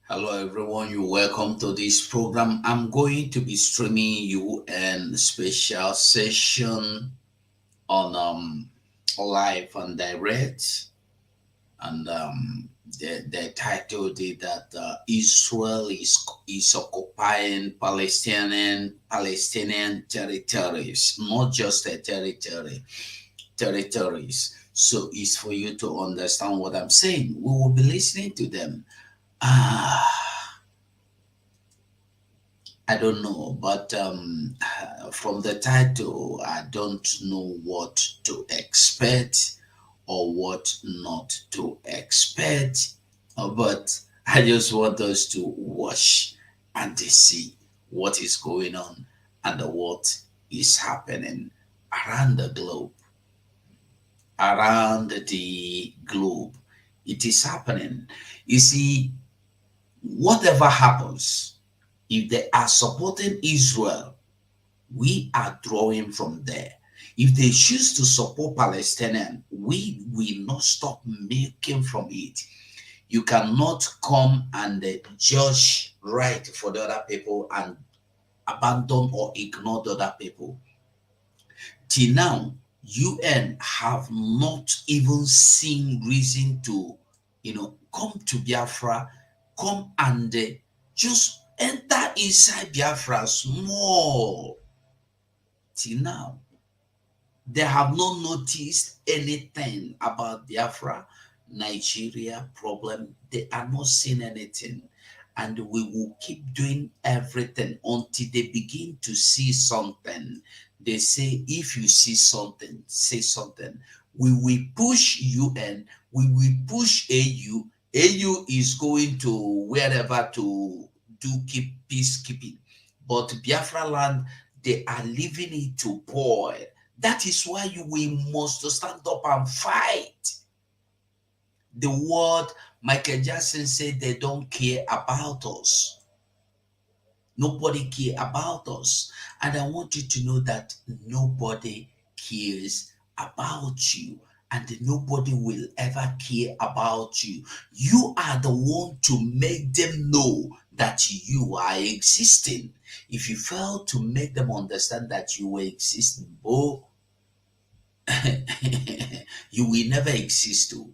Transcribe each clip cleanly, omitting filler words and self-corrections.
Hello, everyone. You're welcome to this program. I'm going to be streaming you a special session on live and direct, and the title did that Israel is occupying Palestinian territories, not just a territories. So it's for you to understand what I'm saying. We will be listening to them. Ah. I don't know, but from the title, I don't know what to expect or what not to expect. But I just want us to watch and to see what is going on and what is happening around the globe. Around the globe, it is happening. You see, whatever happens, if they are supporting Israel, we are drawing from there. If they choose to support Palestinian, we will not stop making from it. You cannot come and judge right for the other people and abandon or ignore the other people. Till now, UN have not even seen reason to, come to Biafra, come and just enter inside Biafra small. Till now, they have not noticed anything about Biafra, Nigeria problem. They are not seeing anything. And we will keep doing everything until they begin to see something. They say, if you see something, say something. We will push UN, we will push AU. AU is going to wherever to do keep peacekeeping. But Biafra land, they are leaving it to boil. That is why we must stand up and fight. The word Michael Jackson said they don't care about us. Nobody care about us. And I want you to know that nobody cares about you. And nobody will ever care about you. You are the one to make them know that you are existing. If you fail to make them understand that you were existing, oh, you will never exist. Oh.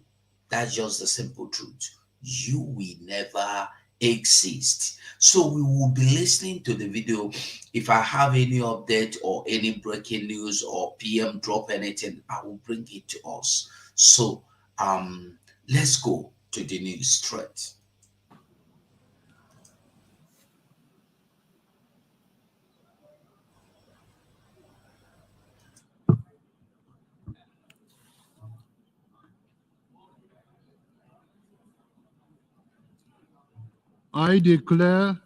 That's just the simple truth. You will never exist. So we will be listening to the video. If I have any update or any breaking news or PM drop anything, I will bring it to us. So let's go to the news straight. I declare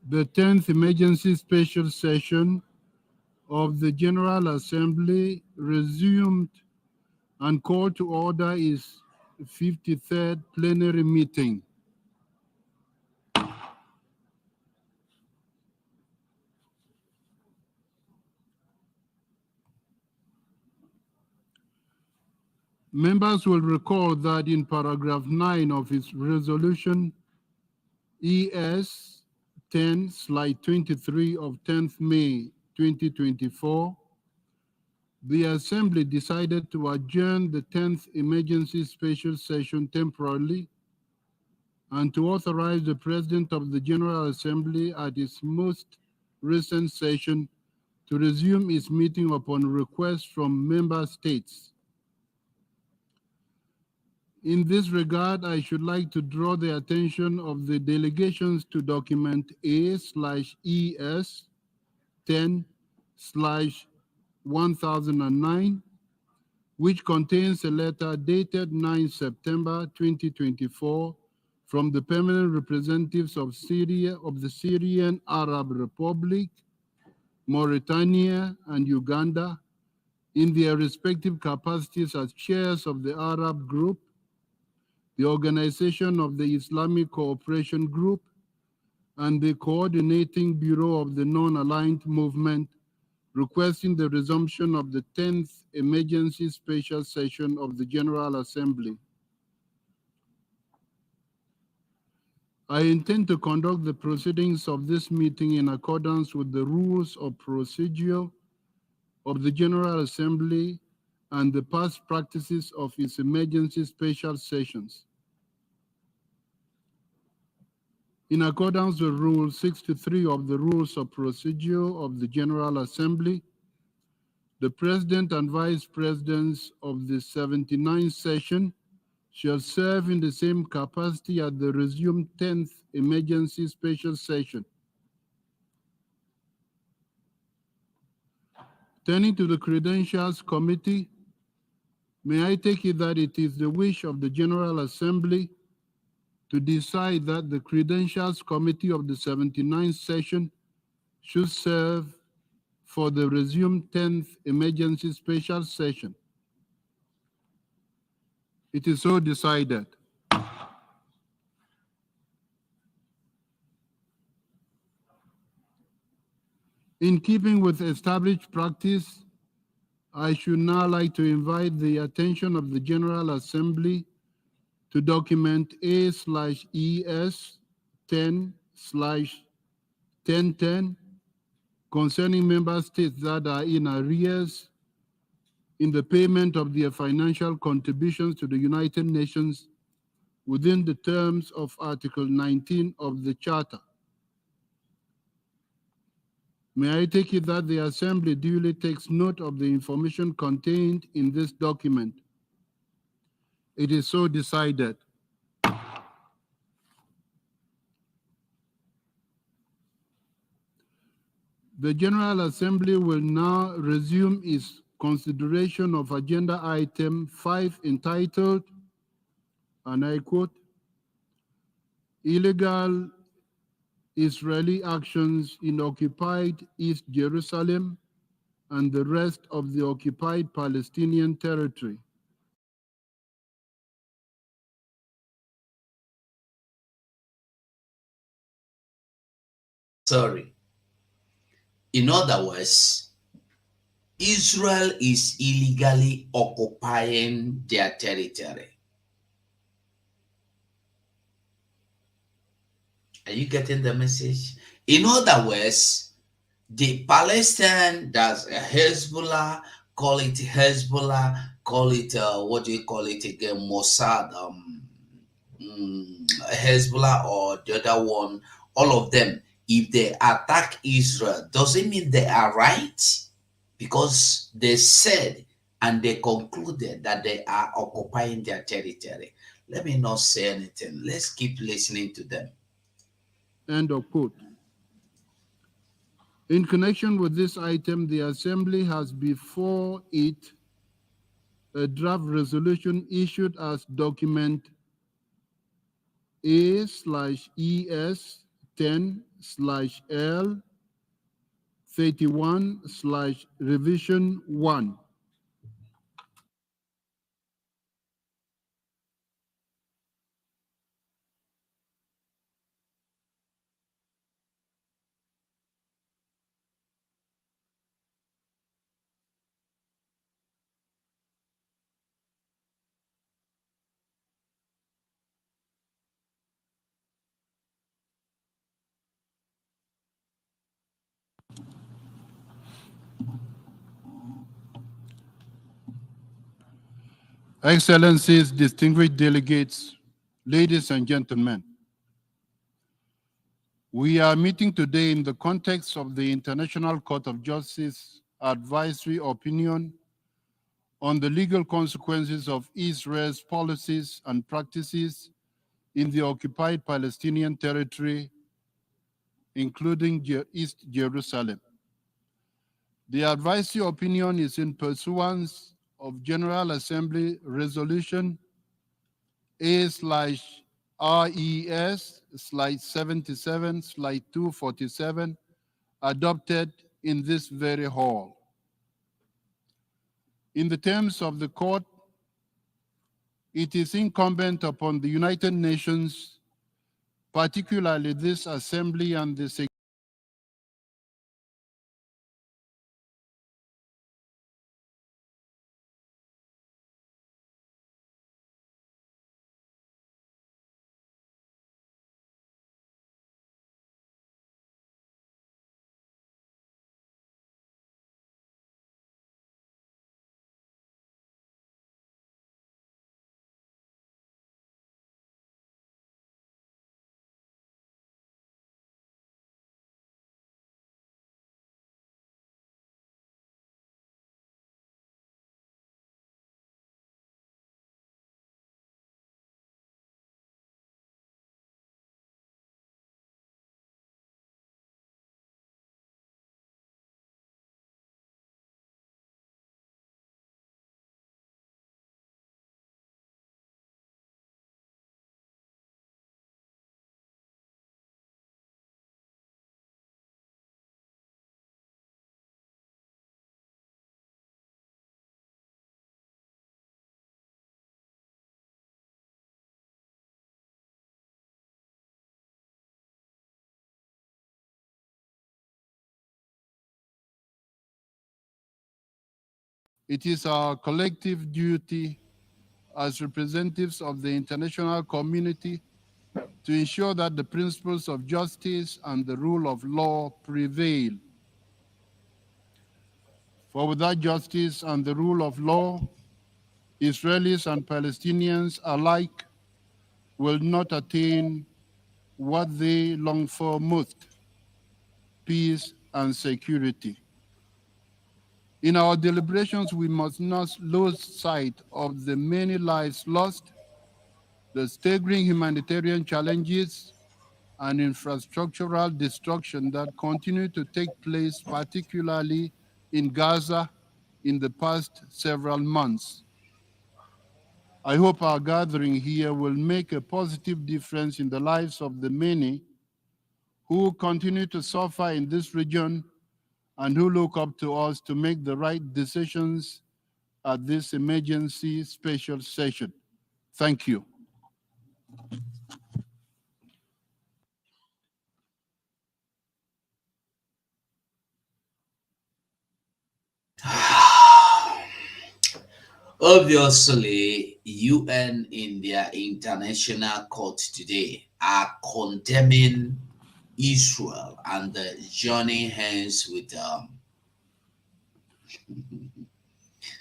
the 10th Emergency Special Session of the General Assembly resumed and call to order is 53rd plenary meeting. Members will recall that in paragraph 9 of its resolution ES 10/23 of 10th May 2024, the Assembly decided to adjourn the 10th Emergency Special Session temporarily and to authorize the President of the General Assembly at its most recent session to resume its meeting upon request from member states. In this regard, I should like to draw the attention of the delegations to document A/ES 10/1009, which contains a letter dated 9 September 2024 from the permanent representatives of Syria, of the Syrian Arab Republic, Mauritania, and Uganda in their respective capacities as chairs of the Arab Group, the Organization of the Islamic Cooperation Group, and the Coordinating Bureau of the Non-Aligned Movement, requesting the resumption of the 10th Emergency Special Session of the General Assembly. I intend to conduct the proceedings of this meeting in accordance with the rules of procedure of the General Assembly and the past practices of its emergency special sessions. In accordance with Rule 63 of the Rules of Procedure of the General Assembly, the President and Vice Presidents of the 79th session shall serve in the same capacity at the resumed 10th Emergency Special Session. Turning to the Credentials Committee, may I take it that it is the wish of the General Assembly to decide that the Credentials Committee of the 79th session should serve for the resumed 10th Emergency Special Session. It is so decided. In keeping with established practice, I should now like to invite the attention of the General Assembly to document A/ES 10/1010 concerning member states that are in arrears in the payment of their financial contributions to the United Nations within the terms of Article 19 of the Charter. May I take it that the Assembly duly takes note of the information contained in this document. It is so decided. The General Assembly will now resume its consideration of Agenda Item 5 entitled, and I quote, Illegal Israeli Actions in Occupied East Jerusalem and the rest of the occupied Palestinian territory. Sorry. In other words, Israel is illegally occupying their territory. Are you getting the message? In other words, the Palestine, that's Hezbollah, call it Hezbollah, call it, what do you call it again, Mossad, Hezbollah, or the other one, all of them, if they attack Israel, does it mean they are right? Because they said and they concluded that they are occupying their territory. Let me not say anything. Let's keep listening to them. End of quote. In connection with this item, the Assembly has before it a draft resolution issued as document A/ES 10/L 31/revision 1. Excellencies, distinguished delegates, ladies and gentlemen, we are meeting today in the context of the International Court of Justice advisory opinion on the legal consequences of Israel's policies and practices in the occupied Palestinian territory, including East Jerusalem. The advisory opinion is in pursuance of General Assembly Resolution A/RES/77/247 adopted in this very hall. In the terms of the court, it is incumbent upon the United Nations, particularly this Assembly and the It is our collective duty as representatives of the international community to ensure that the principles of justice and the rule of law prevail. For without justice and the rule of law, Israelis and Palestinians alike will not attain what they long for most: peace and security. In our deliberations, we must not lose sight of the many lives lost, the staggering humanitarian challenges, and infrastructural destruction that continue to take place, particularly in Gaza, in the past several months. I hope our gathering here will make a positive difference in the lives of the many who continue to suffer in this region and who look up to us to make the right decisions at this emergency special session. Thank you. Obviously, UN in their international court today are condemning Israel and the journey hence with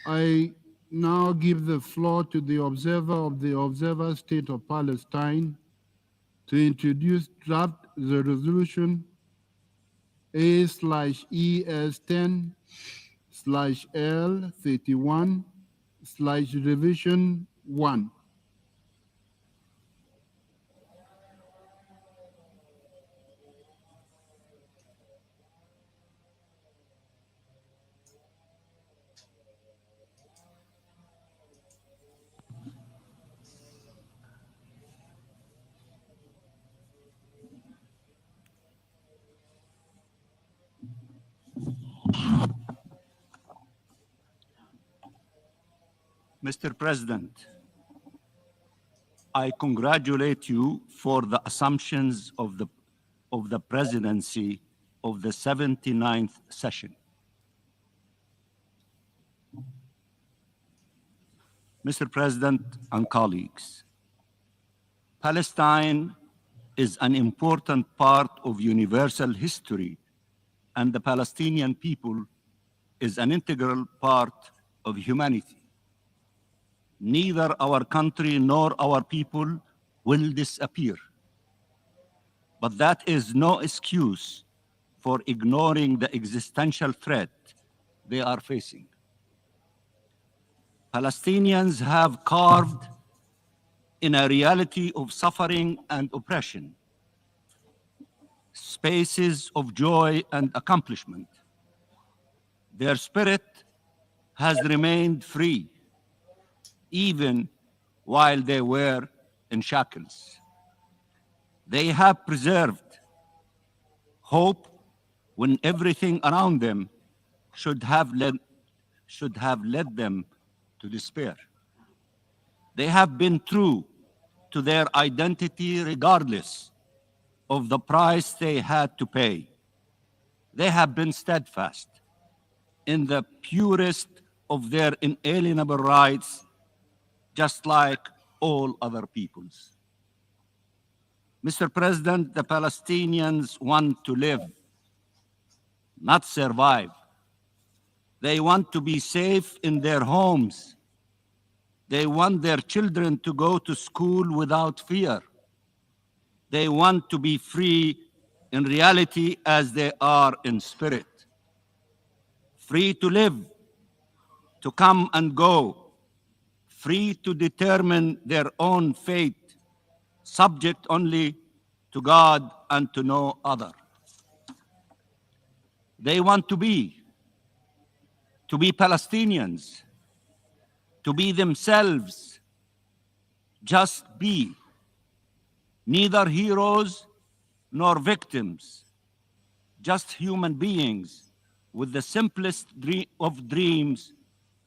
I now give the floor to the observer of the Observer State of Palestine to introduce draft the resolution A/10/L31/revision 1. Mr. President, I congratulate you for the assumptions of the presidency of the 79th session. Mr. President and colleagues, Palestine is an important part of universal history, and the Palestinian people is an integral part of humanity. Neither our country nor our people will disappear. But that is no excuse for ignoring the existential threat they are facing. Palestinians have carved in a reality of suffering and oppression, spaces of joy and accomplishment. Their spirit has remained free, even while they were in shackles. They have preserved hope when everything around them should have led them to despair. They have been true to their identity regardless of the price they had to pay. They have been steadfast in the purest of their inalienable rights, just like all other peoples. Mr. President, the Palestinians want to live, not survive. They want to be safe in their homes. They want their children to go to school without fear. They want to be free in reality as they are in spirit. Free to live, to come and go, free to determine their own fate, subject only to God and to no other. They want to be Palestinians, to be themselves, just be, neither heroes nor victims, just human beings with the simplest of dreams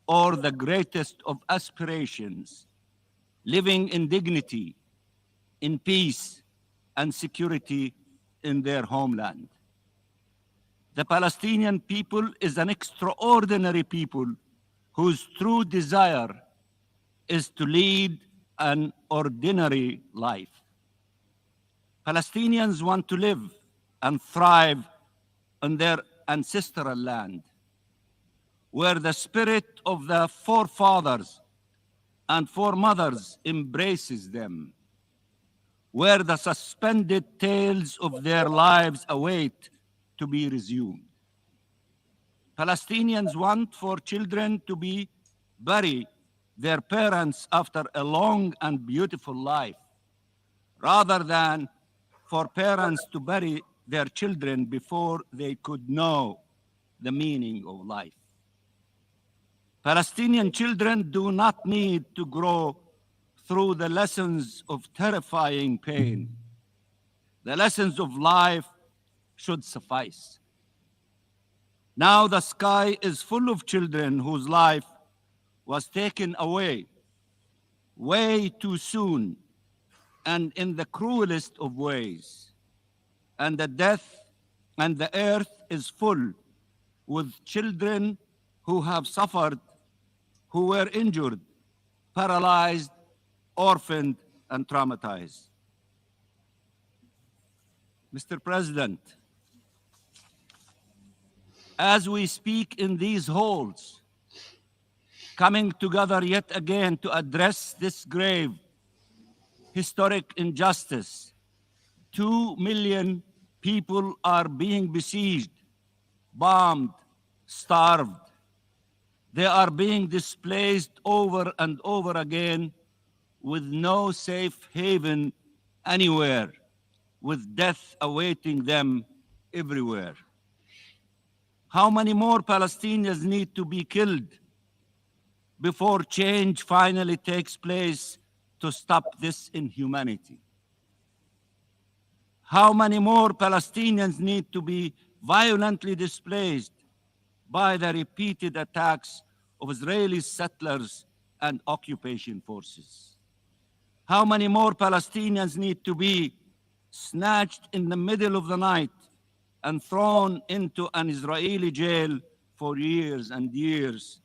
or the greatest of aspirations, living in dignity, in peace and security in their homeland. The Palestinian people is an extraordinary people whose true desire is to lead an ordinary life. Palestinians want to live and thrive on their ancestral land, where the spirit of the forefathers and foremothers embraces them, where the suspended tales of their lives await to be resumed. Palestinians want for children to bury their parents after a long and beautiful life, rather than for parents to bury their children before they could know the meaning of life. Palestinian children do not need to grow through the lessons of terrifying pain. The lessons of life should suffice. Now the sky is full of children whose life was taken away way too soon and in the cruelest of ways. And the earth is full with children who have suffered, who were injured, paralyzed, orphaned, and traumatized. Mr. President, as we speak in these halls, coming together yet again to address this grave, historic injustice, 2 million people are being besieged, bombed, starved. They are being displaced over and over again with no safe haven anywhere, with death awaiting them everywhere. How many more Palestinians need to be killed before change finally takes place to stop this inhumanity? How many more Palestinians need to be violently displaced by the repeated attacks of Israeli settlers and occupation forces? How many more Palestinians need to be snatched in the middle of the night and thrown into an Israeli jail for years and years?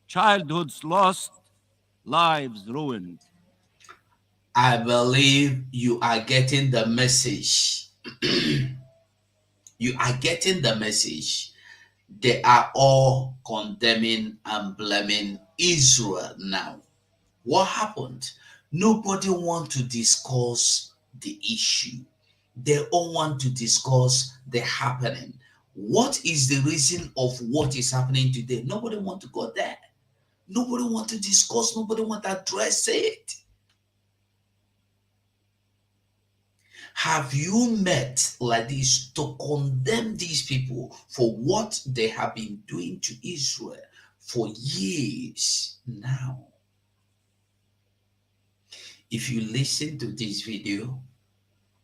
Childhoods lost, lives ruined. I believe you are getting the message. You are getting the message. They are all condemning and blaming Israel now. What happened? Nobody want to discuss the issue. They all want to discuss the happening. What is the reason of what is happening today? Nobody want to go there. Nobody want to discuss. Nobody want to address it. Have you met like this to condemn these people for what they have been doing to Israel for years now? If you listen to this video,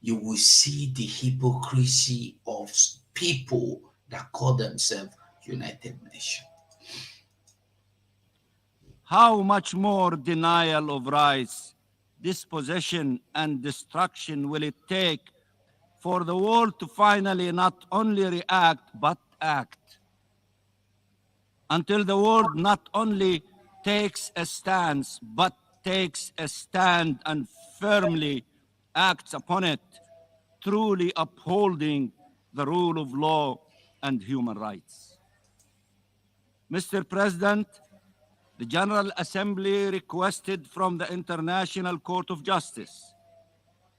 you will see the hypocrisy of people that call themselves United Nations. How much more denial of rights, dispossession, and destruction will it take for the world to finally not only react but act? Until the world not only takes a stance but takes a stand and firmly acts upon it, truly upholding the rule of law and human rights. Mr. President, the General Assembly requested from the International Court of Justice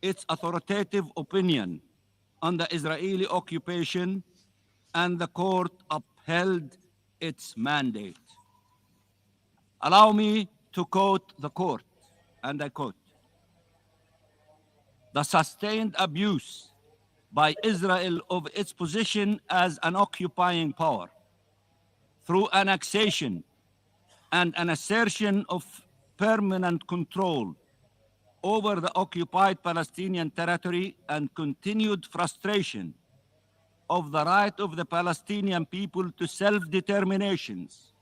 its authoritative opinion on the Israeli occupation, and the court upheld its mandate. Allow me to quote the court, and I quote, "The sustained abuse by Israel of its position as an occupying power through annexation and an assertion of permanent control over the occupied Palestinian territory and continued frustration of the right of the Palestinian people to self-determinations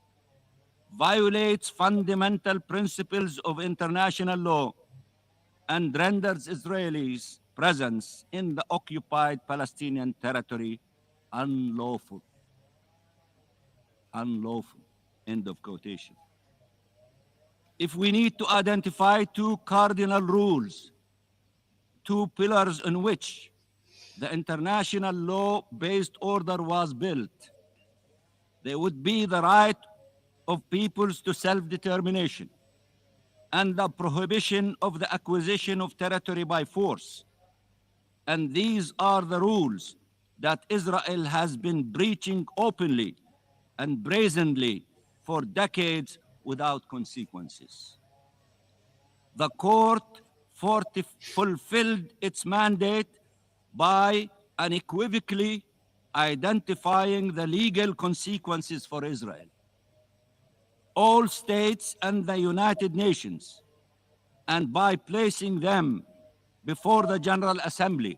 violates fundamental principles of international law and renders Israelis' presence in the occupied Palestinian territory unlawful. Unlawful. End of quotation. If we need to identify two cardinal rules, two pillars on which the international law-based order was built, they would be the right of peoples to self-determination and the prohibition of the acquisition of territory by force. And these are the rules that Israel has been breaching openly and brazenly for decades without consequences. The court fulfilled its mandate by unequivocally identifying the legal consequences for Israel. All states and the United Nations, and by placing them before the General Assembly,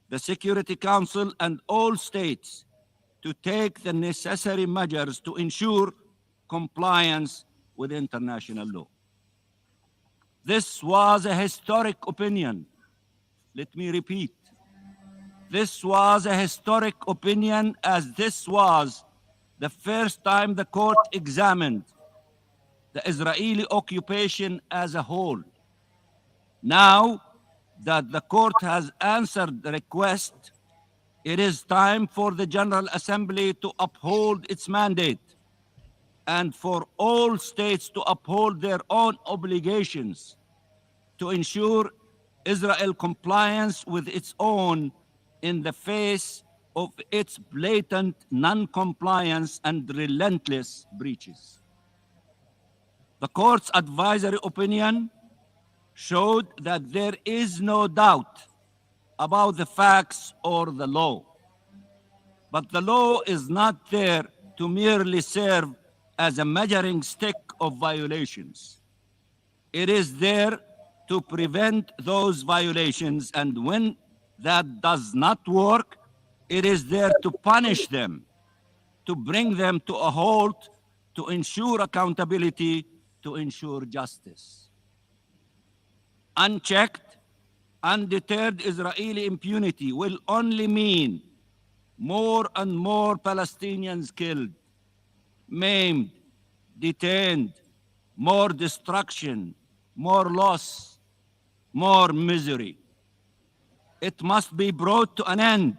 the Security Council, and all states to take the necessary measures to ensure compliance with international law. This was a historic opinion. Let me repeat. This was a historic opinion, as this was the first time the court examined the Israeli occupation as a whole. Now that the court has answered the request, it is time for the General Assembly to uphold its mandate and for all states to uphold their own obligations to ensure Israel compliance with its own in the face of its blatant non-compliance and relentless breaches. The court's advisory opinion showed that there is no doubt about the facts or the law. But the law is not there to merely serve as a measuring stick of violations. It is there to prevent those violations, and when that does not work, it is there to punish them, to bring them to a halt, to ensure accountability, to ensure justice. Unchecked, undeterred Israeli impunity will only mean more and more Palestinians killed, maimed, detained, more destruction, more loss, more misery. It must be brought to an end.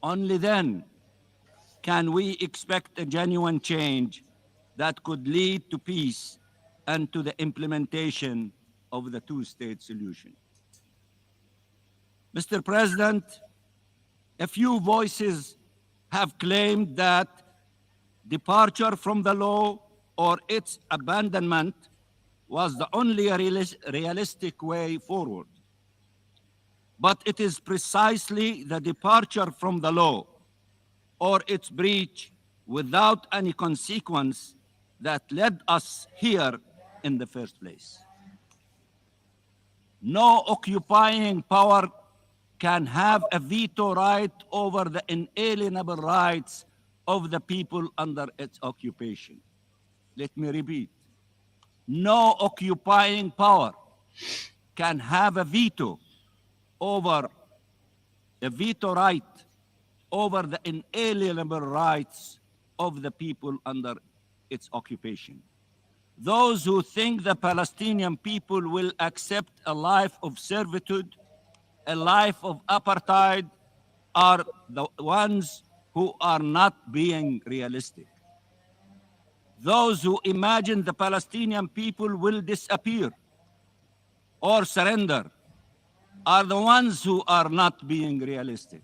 Only then can we expect a genuine change that could lead to peace and to the implementation of the two-state solution. Mr. President, a few voices have claimed that departure from the law or its abandonment was the only realistic way forward. But it is precisely the departure from the law or its breach without any consequence that led us here in the first place. No occupying power can have a veto right over the inalienable rights of the people under its occupation. Let me repeat. No occupying power can have a veto right over the inalienable rights of the people under its occupation. Those who think the Palestinian people will accept a life of servitude, a life of apartheid, are the ones who are not being realistic. Those who imagine the Palestinian people will disappear or surrender are the ones who are not being realistic.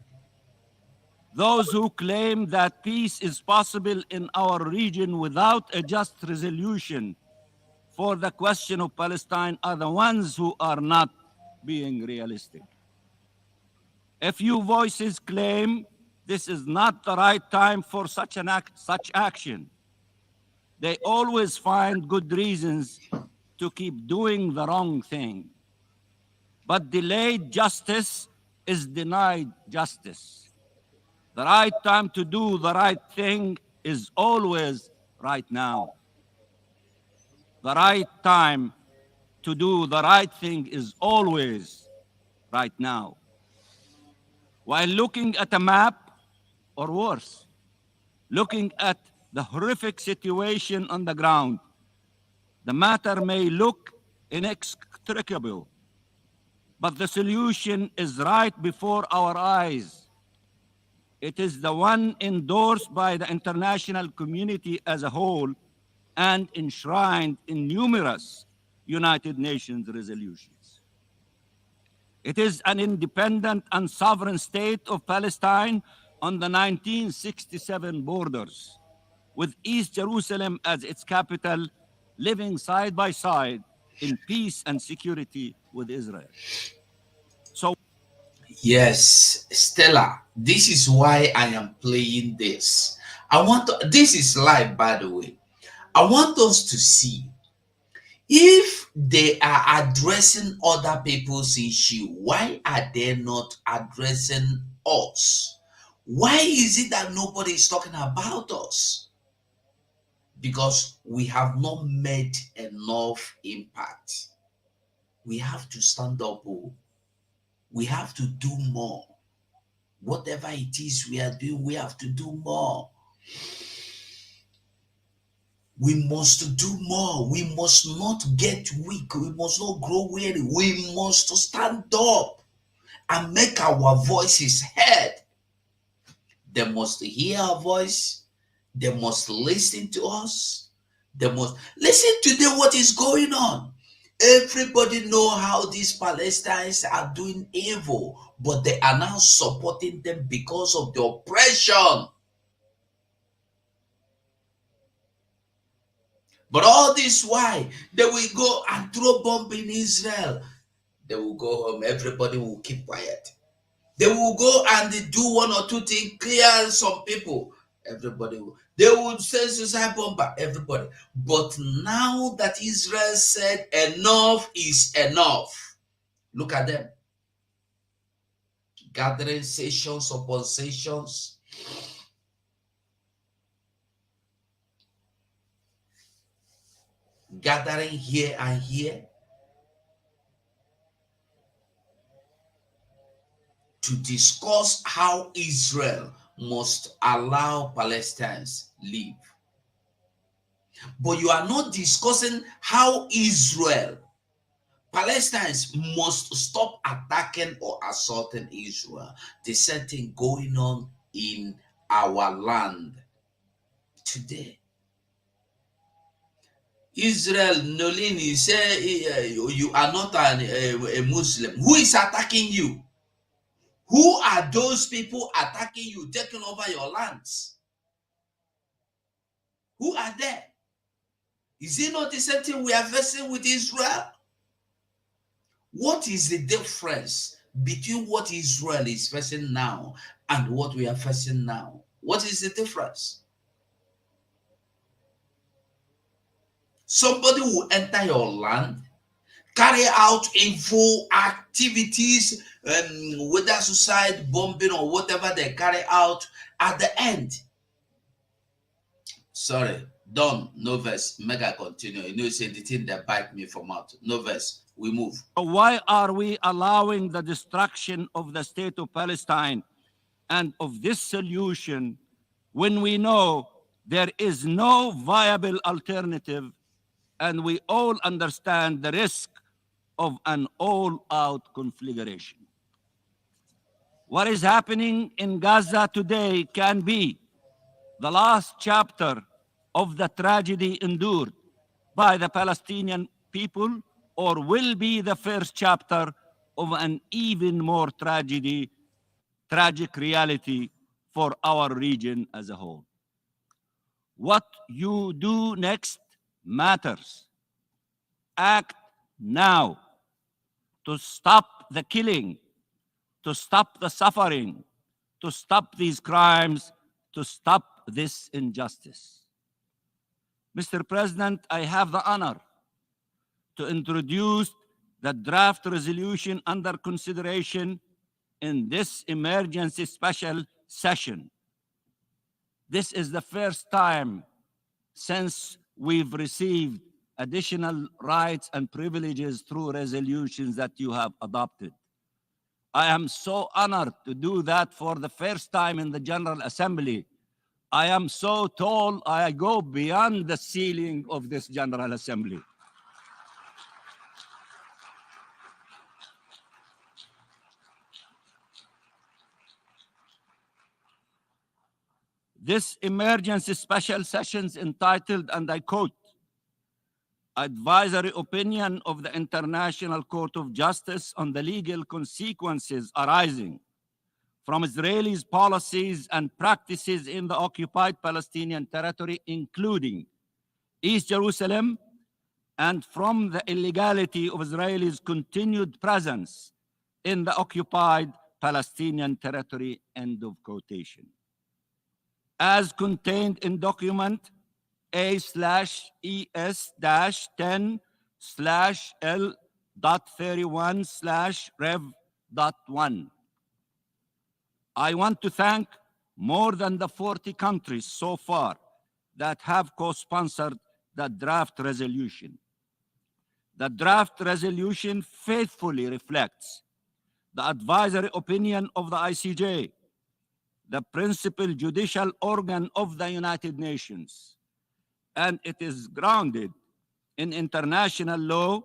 Those who claim that peace is possible in our region without a just resolution for the question of Palestine are the ones who are not being realistic. A few voices claim this is not the right time for such action. They always find good reasons to keep doing the wrong thing. But delayed justice is denied justice. The right time to do the right thing is always right now. The right time to do the right thing is always right now. While looking at a map, or worse, looking at the horrific situation on the ground, the matter may look inextricable, but the solution is right before our eyes. It is the one endorsed by the international community as a whole and enshrined in numerous United Nations resolutions. It is an independent and sovereign state of Palestine on the 1967 borders, with East Jerusalem as its capital, living side by side in peace and security with Israel. So, Yes, Stella, this is why I am playing this. This is live, by the way. I want us to see if they are addressing other people's issue, why are they not addressing us? Why is it that nobody is talking about us? Because we have not made enough impact. We have to stand up. We have to do more. Whatever it is we are doing, we have to do more. We must do more. We must not get weak. We must not grow weary. We must stand up and make our voices heard. They must hear our voice. They must listen to us. They must listen to them what is going on. Everybody know how these Palestinians are doing evil, but they are now supporting them because of the oppression. But all this why they will go and throw bomb in Israel. They will go home. Everybody will keep quiet. They will go and do one or two things, clear some people. Everybody will. They would say suicide bomber. Everybody. But now that Israel said enough is enough, look at them. Gathering sessions upon sessions. Gathering here and here to discuss how Israel must allow Palestinians live. But you are not discussing how Palestinians must stop attacking or assaulting Israel. The same thing going on in our land today. Israel, Nolini, say you are not a Muslim. Who is attacking you? Who are those people attacking you, taking over your lands? Who are they? Is it not the same thing we are facing with Israel? What is the difference between what Israel is facing now and what we are facing now? What is the difference? Somebody will enter your land, carry out evil activities, whether suicide, bombing, or whatever they carry out. At the end, sorry, done, no verse, mega continue. You know, say the thing that bite me from out. No verse, we move. why are we allowing the destruction of the state of Palestine and of this solution when we know there is no viable alternative and we all understand the risk of an all-out conflagration? What is happening in Gaza today can be the last chapter of the tragedy endured by the Palestinian people, or will be the first chapter of an even more tragic reality for our region as a whole. What you do next matters. Act now to stop the killing, to stop the suffering, to stop these crimes, to stop this injustice. Mr. President, I have the honor to introduce the draft resolution under consideration in this emergency special session. This is the first time since we've received additional rights and privileges through resolutions that you have adopted. I am so honored to do that for the first time in the General Assembly. I am so tall, I go beyond the ceiling of this General Assembly. This emergency special sessions entitled, and I quote, advisory opinion of the International Court of Justice on the legal consequences arising from Israelis' policies and practices in the occupied Palestinian territory, including East Jerusalem, and from the illegality of Israelis' continued presence in the occupied Palestinian territory, end of quotation. As contained in document A/ES-10/L.31/Rev.1. I want to thank more than the 40 countries so far that have co-sponsored the draft resolution. The draft resolution faithfully reflects the advisory opinion of the ICJ, the principal judicial organ of the United Nations, and it is grounded in international law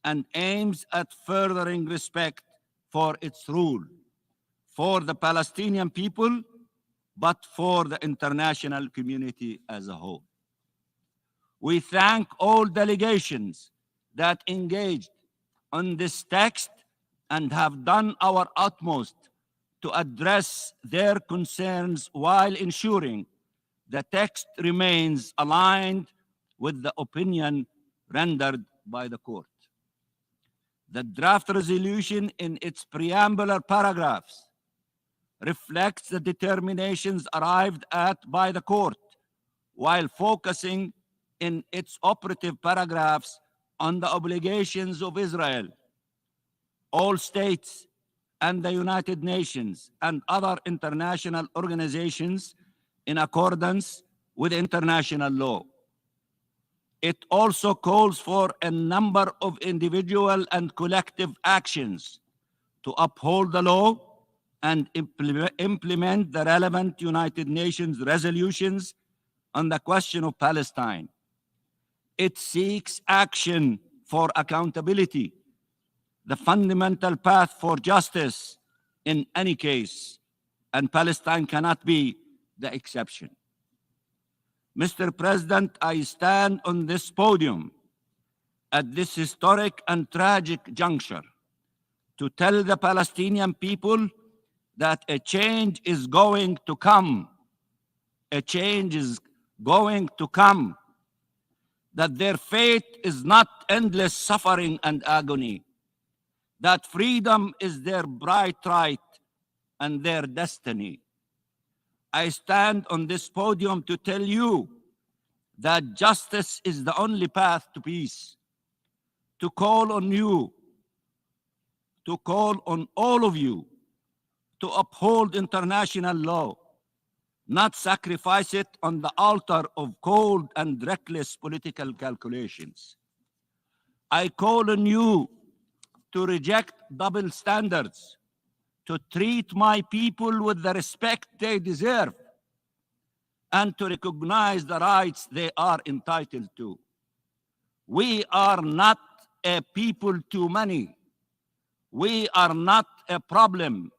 and aims at furthering respect for its rule, for the Palestinian people, but for the international community as a whole. We thank all delegations that engaged on this text and have done our utmost to address their concerns while ensuring the text remains aligned with the opinion rendered by the court. The draft resolution in its preambular paragraphs reflects the determinations arrived at by the court, while focusing in its operative paragraphs on the obligations of Israel, all states, and the United Nations and other international organizations in accordance with international law. It also calls for a number of individual and collective actions to uphold the law and implement the relevant United Nations resolutions on the question of Palestine. It seeks action for accountability, the fundamental path for justice in any case, and Palestine cannot be the exception. Mr. President, I stand on this podium at this historic and tragic juncture to tell the Palestinian people that a change is going to come. A change is going to come. That their fate is not endless suffering and agony. That freedom is their bright right and their destiny. I stand on this podium to tell you that justice is the only path to peace. To call on you, to call on all of you to uphold international law, not sacrifice it on the altar of cold and reckless political calculations. I call on you to reject double standards, to treat my people with the respect they deserve, and to recognize the rights they are entitled to. We are not a people too many. We are not a problem.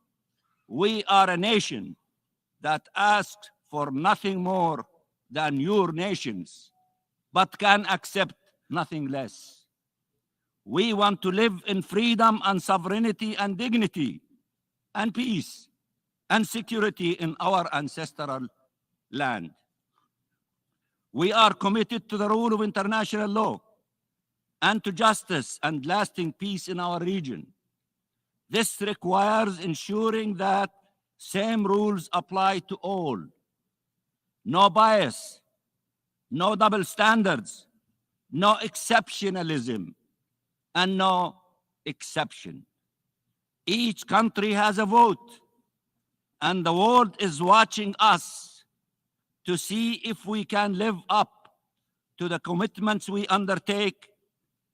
We are a nation that asks for nothing more than your nations, but can accept nothing less. We want to live in freedom and sovereignty and dignity and peace and security in our ancestral land. We are committed to the rule of international law and to justice and lasting peace in our region. This requires ensuring that same rules apply to all. No bias, no double standards, no exceptionalism, and no exception. Each country has a vote, and the world is watching us to see if we can live up to the commitments we undertake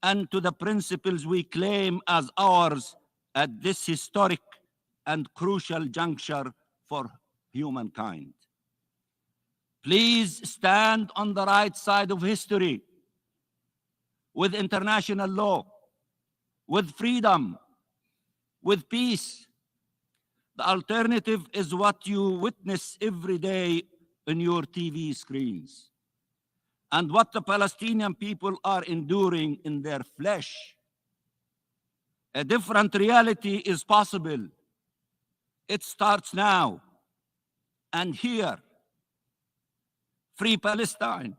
and to the principles we claim as ours at this historic and crucial juncture for humankind. Please stand on the right side of history, with international law, with freedom, with peace. The alternative is what you witness every day on your TV screens, and what the Palestinian people are enduring in their flesh. A different reality is possible. It starts now and here. Free Palestine,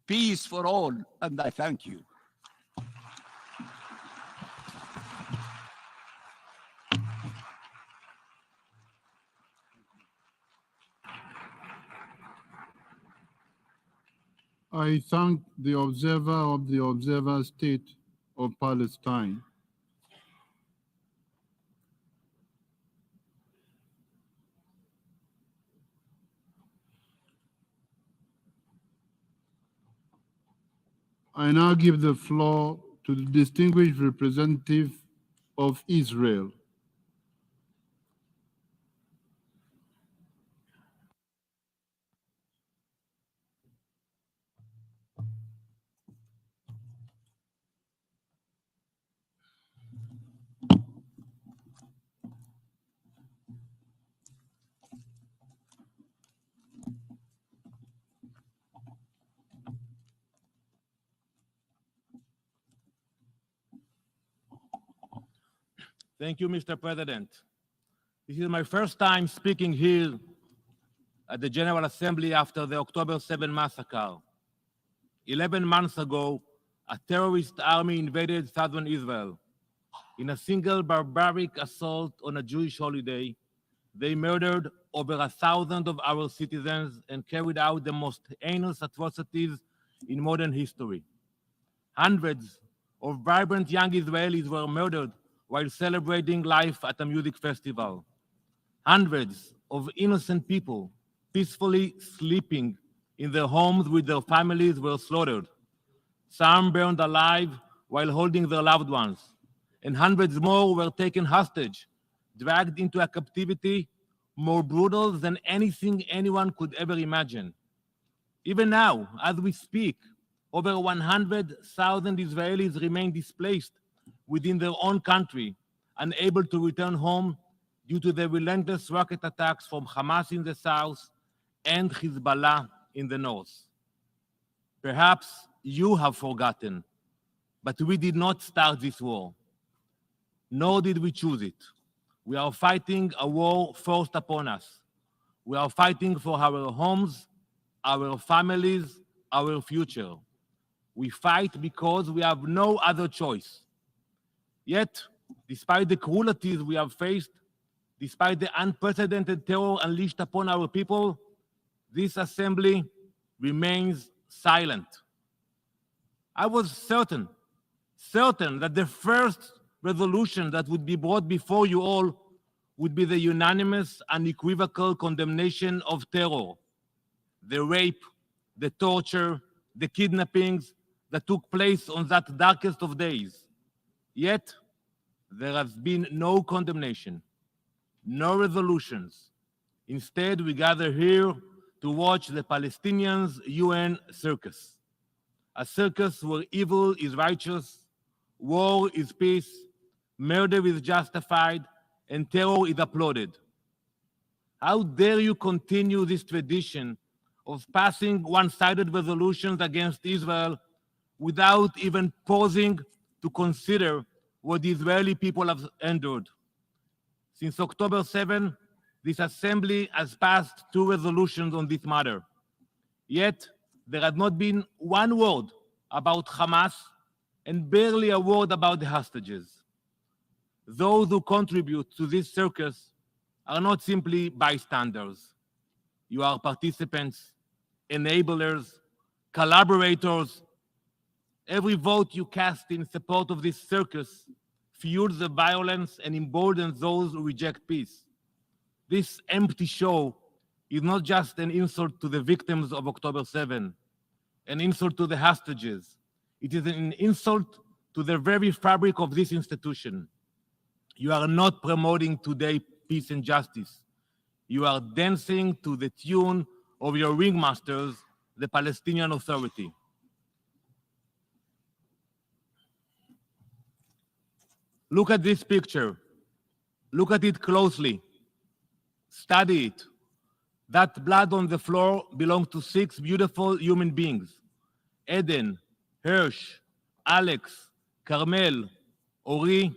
peace for all, and I thank you. I thank the observer of the observer state of Palestine. I now give the floor to the distinguished representative of Israel. Thank you, Mr. President. This is my first time speaking here at the General Assembly after the October 7 massacre. 11 months ago, a terrorist army invaded southern Israel. In a single barbaric assault on a Jewish holiday, they murdered over 1,000 of our citizens and carried out the most heinous atrocities in modern history. Hundreds of vibrant young Israelis were murdered while celebrating life at a music festival. Hundreds of innocent people peacefully sleeping in their homes with their families were slaughtered. Some burned alive while holding their loved ones, and hundreds more were taken hostage, dragged into a captivity more brutal than anything anyone could ever imagine. Even now, as we speak, over 100,000 Israelis remain displaced within their own country, unable to return home due to the relentless rocket attacks from Hamas in the south and Hezbollah in the north. Perhaps you have forgotten, but we did not start this war, nor did we choose it. We are fighting a war forced upon us. We are fighting for our homes, our families, our future. We fight because we have no other choice. Yet, despite the cruelties we have faced, despite the unprecedented terror unleashed upon our people, this assembly remains silent. I was certain that the first resolution that would be brought before you all would be the unanimous, unequivocal condemnation of terror, the rape, the torture, the kidnappings that took place on that darkest of days. Yet, there has been no condemnation, no resolutions. Instead, we gather here to watch the Palestinians' UN circus, a circus where evil is righteous, war is peace, murder is justified, and terror is applauded. How dare you continue this tradition of passing one-sided resolutions against Israel without even pausing to consider what the Israeli people have endured? Since October 7, this assembly has passed 2 resolutions on this matter. Yet, there has not been one word about Hamas and barely a word about the hostages. Those who contribute to this circus are not simply bystanders. You are participants, enablers, collaborators. Every vote you cast in support of this circus fuels the violence and emboldens those who reject peace. This empty show is not just an insult to the victims of October 7, an insult to the hostages. It is an insult to the very fabric of this institution. You are not promoting today peace and justice. You are dancing to the tune of your ringmasters, the Palestinian Authority. Look at this picture. Look at it closely. Study it. That blood on the floor belongs to 6 beautiful human beings: Eden, Hirsch, Alex, Carmel, Ori,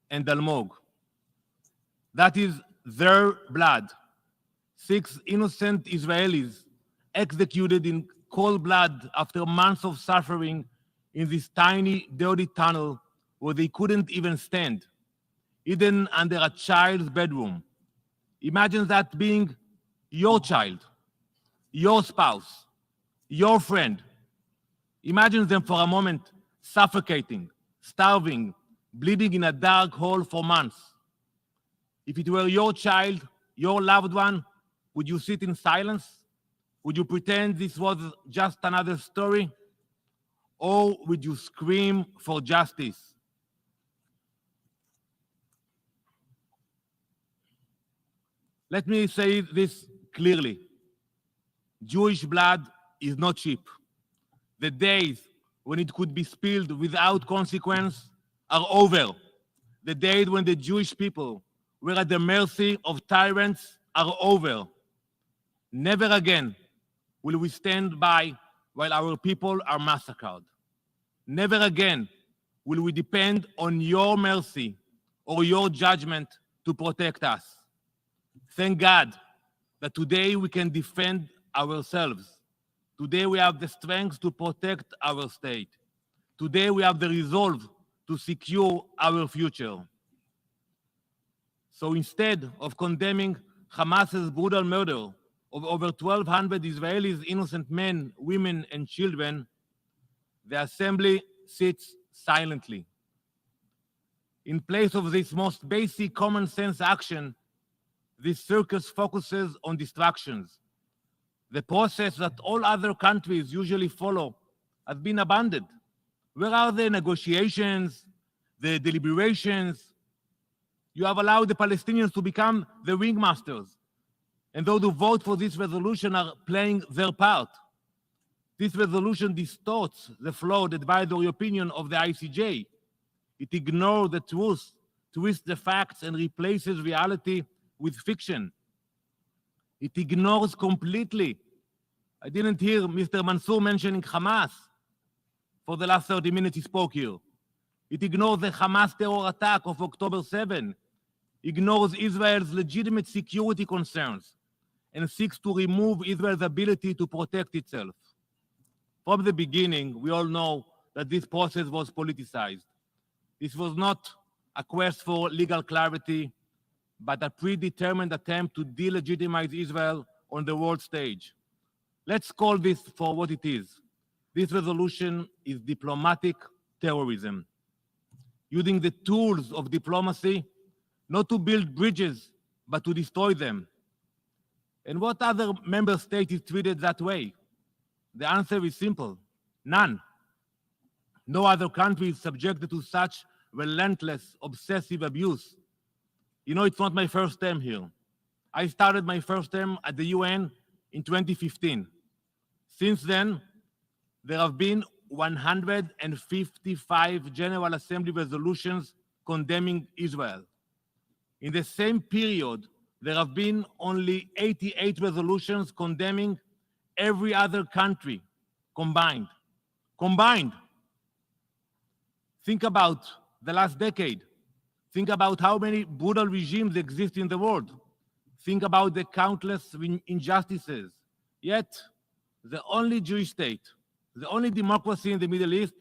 and Almog. That is their blood. 6 innocent Israelis executed in cold blood after months of suffering in this tiny, dirty tunnel where they couldn't even stand, hidden under a child's bedroom. Imagine that being your child, your spouse, your friend. Imagine them for a moment suffocating, starving, bleeding in a dark hole for months. If it were your child, your loved one, would you sit in silence? Would you pretend this was just another story? Or would you scream for justice? Let me say this clearly. Jewish blood is not cheap. The days when it could be spilled without consequence are over. The days when the Jewish people were at the mercy of tyrants are over. Never again will we stand by while our people are massacred. Never again will we depend on your mercy or your judgment to protect us. Thank God that today we can defend ourselves. Today we have the strength to protect our state. Today we have the resolve to secure our future. So instead of condemning Hamas's brutal murder of over 1,200 Israelis, innocent men, women, and children, the assembly sits silently. In place of this most basic common sense action, this circus focuses on distractions. The process that all other countries usually follow has been abandoned. Where are the negotiations, the deliberations? You have allowed the Palestinians to become the ringmasters, and those who vote for this resolution are playing their part. This resolution distorts the flawed advisory opinion of the ICJ. It ignores the truth, twists the facts, and replaces reality with fiction. It ignores completely. I didn't hear Mr. Mansour mentioning Hamas for the last 30 minutes he spoke here. It ignores the Hamas terror attack of October 7, ignores Israel's legitimate security concerns, and seeks to remove Israel's ability to protect itself. From the beginning, we all know that this process was politicized. This was not a quest for legal clarity, but a predetermined attempt to delegitimize Israel on the world stage. Let's call this for what it is. This resolution is diplomatic terrorism, using the tools of diplomacy not to build bridges, but to destroy them. And what other member state is treated that way? The answer is simple: none. No other country is subjected to such relentless, obsessive abuse. You know, it's not my first term here. I started my first term at the UN in 2015. Since then, there have been 155 General Assembly resolutions condemning Israel. In the same period, there have been only 88 resolutions condemning every other country combined. Combined. Think about the last decade. Think about how many brutal regimes exist in the world. Think about the countless injustices. Yet, the only Jewish state, the only democracy in the Middle East,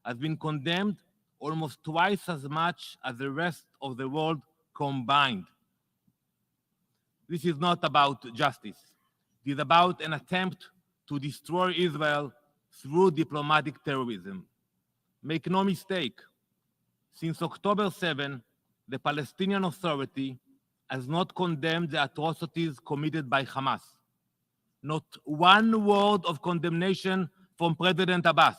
has been condemned almost twice as much as the rest of the world combined. This is not about justice. It is about an attempt to destroy Israel through diplomatic terrorism. Make no mistake, since October 7, the Palestinian Authority has not condemned the atrocities committed by Hamas. Not one word of condemnation from President Abbas.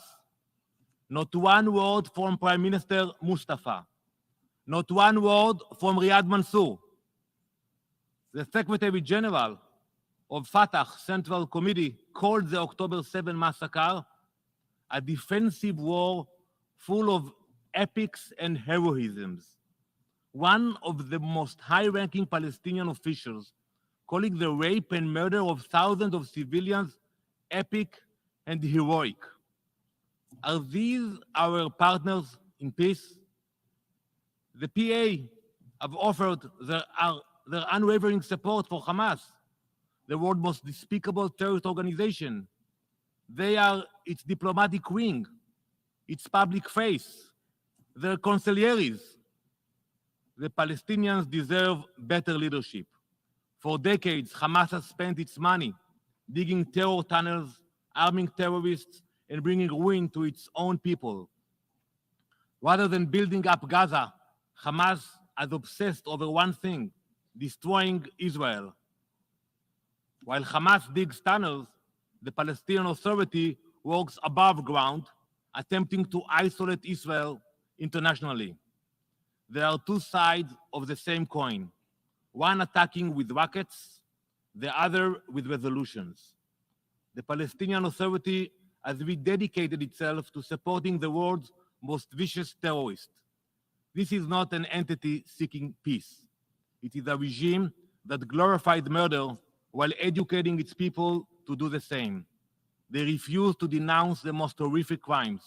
Not one word from Prime Minister Mustafa. Not one word from Riyad Mansour. The Secretary General of Fatah's Central Committee called the October 7 massacre a defensive war full of epics and heroisms. One of the most high-ranking Palestinian officials calling the rape and murder of thousands of civilians epic and heroic. Are these our partners in peace? The PA have offered their unwavering support for Hamas, the world's most despicable terrorist organization. They are its diplomatic wing, its public face, their consiglieres. The Palestinians deserve better leadership. For decades, Hamas has spent its money digging terror tunnels, arming terrorists, and bringing ruin to its own people. Rather than building up Gaza, Hamas has obsessed over one thing: destroying Israel. While Hamas digs tunnels, the Palestinian Authority works above ground, attempting to isolate Israel internationally. There are two sides of the same coin, one attacking with rockets, the other with resolutions. The Palestinian Authority has rededicated itself to supporting the world's most vicious terrorist. This is not an entity seeking peace. It is a regime that glorified murder while educating its people to do the same. They refuse to denounce the most horrific crimes.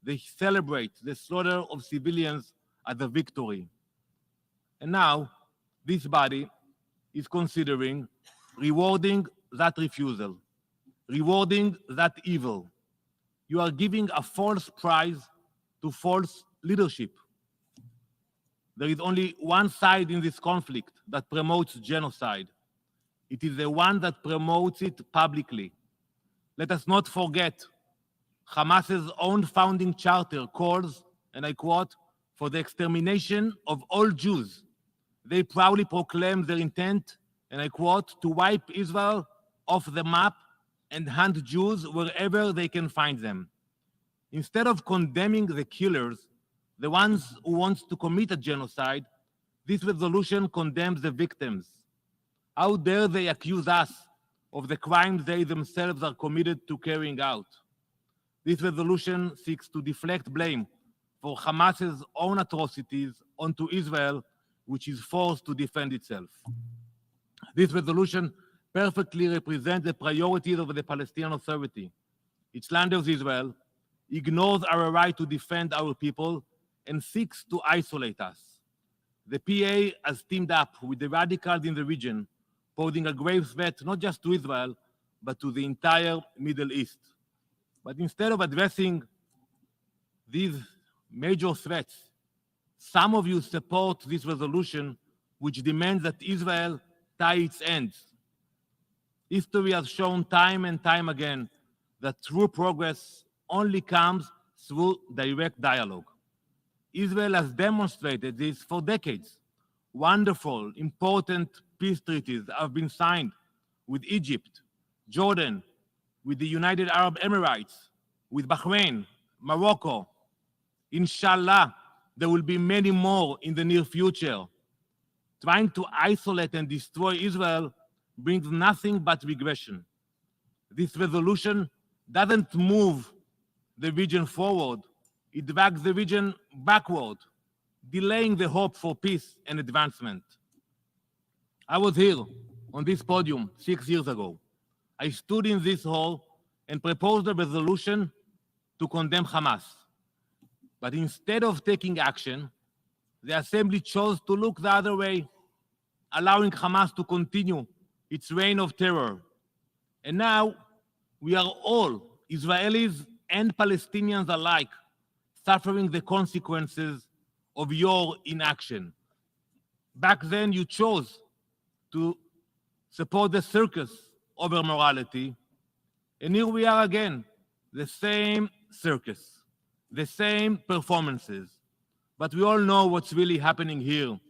They celebrate the slaughter of civilians as a victory. And now, this body is considering rewarding that refusal, rewarding that evil. You are giving a false prize to false leadership. There is only one side in this conflict that promotes genocide. It is the one that promotes it publicly. Let us not forget, Hamas's own founding charter calls, and I quote, for the extermination of all Jews. They proudly proclaim their intent, and I quote, to wipe Israel off the map and hunt Jews wherever they can find them. Instead of condemning the killers, the ones who want to commit a genocide, this resolution condemns the victims. How dare they accuse us of the crimes they themselves are committed to carrying out? This resolution seeks to deflect blame for Hamas's own atrocities onto Israel, which is forced to defend itself. This resolution perfectly represents the priorities of the Palestinian Authority. It slanders Israel, ignores our right to defend our people, and seeks to isolate us. The PA has teamed up with the radicals in the region, posing a grave threat not just to Israel, but to the entire Middle East. But instead of addressing these major threats, some of you support this resolution, which demands that Israel tie its ends. History has shown time and time again that true progress only comes through direct dialogue. Israel has demonstrated this for decades. Wonderful, important peace treaties have been signed with Egypt, Jordan, with the United Arab Emirates, with Bahrain, Morocco. Inshallah, there will be many more in the near future. Trying to isolate and destroy Israel brings nothing but regression. This resolution doesn't move the region forward, it drags the region backward, delaying the hope for peace and advancement. I was here on this podium 6 years ago. I stood in this hall and proposed a resolution to condemn Hamas. But instead of taking action, the Assembly chose to look the other way, allowing Hamas to continue its reign of terror. And now we are all, Israelis and Palestinians alike, suffering the consequences of your inaction. Back then, you chose to support the circus over morality. And here we are again, the same circus, the same performances. But we all know what's really happening here.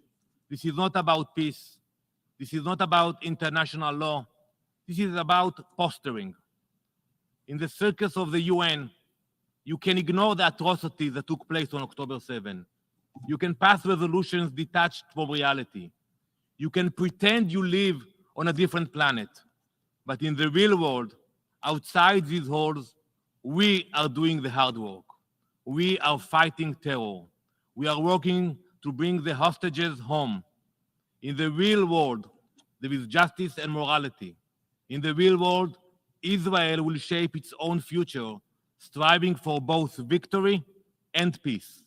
This is not about peace. This is not about international law. This is about posturing. In the circus of the UN, you can ignore the atrocities that took place on October 7. You can pass resolutions detached from reality. You can pretend you live on a different planet. But in the real world, outside these halls, we are doing the hard work. We are fighting terror. We are working to bring the hostages home. In the real world, there is justice and morality. In the real world, Israel will shape its own future, striving for both victory and peace.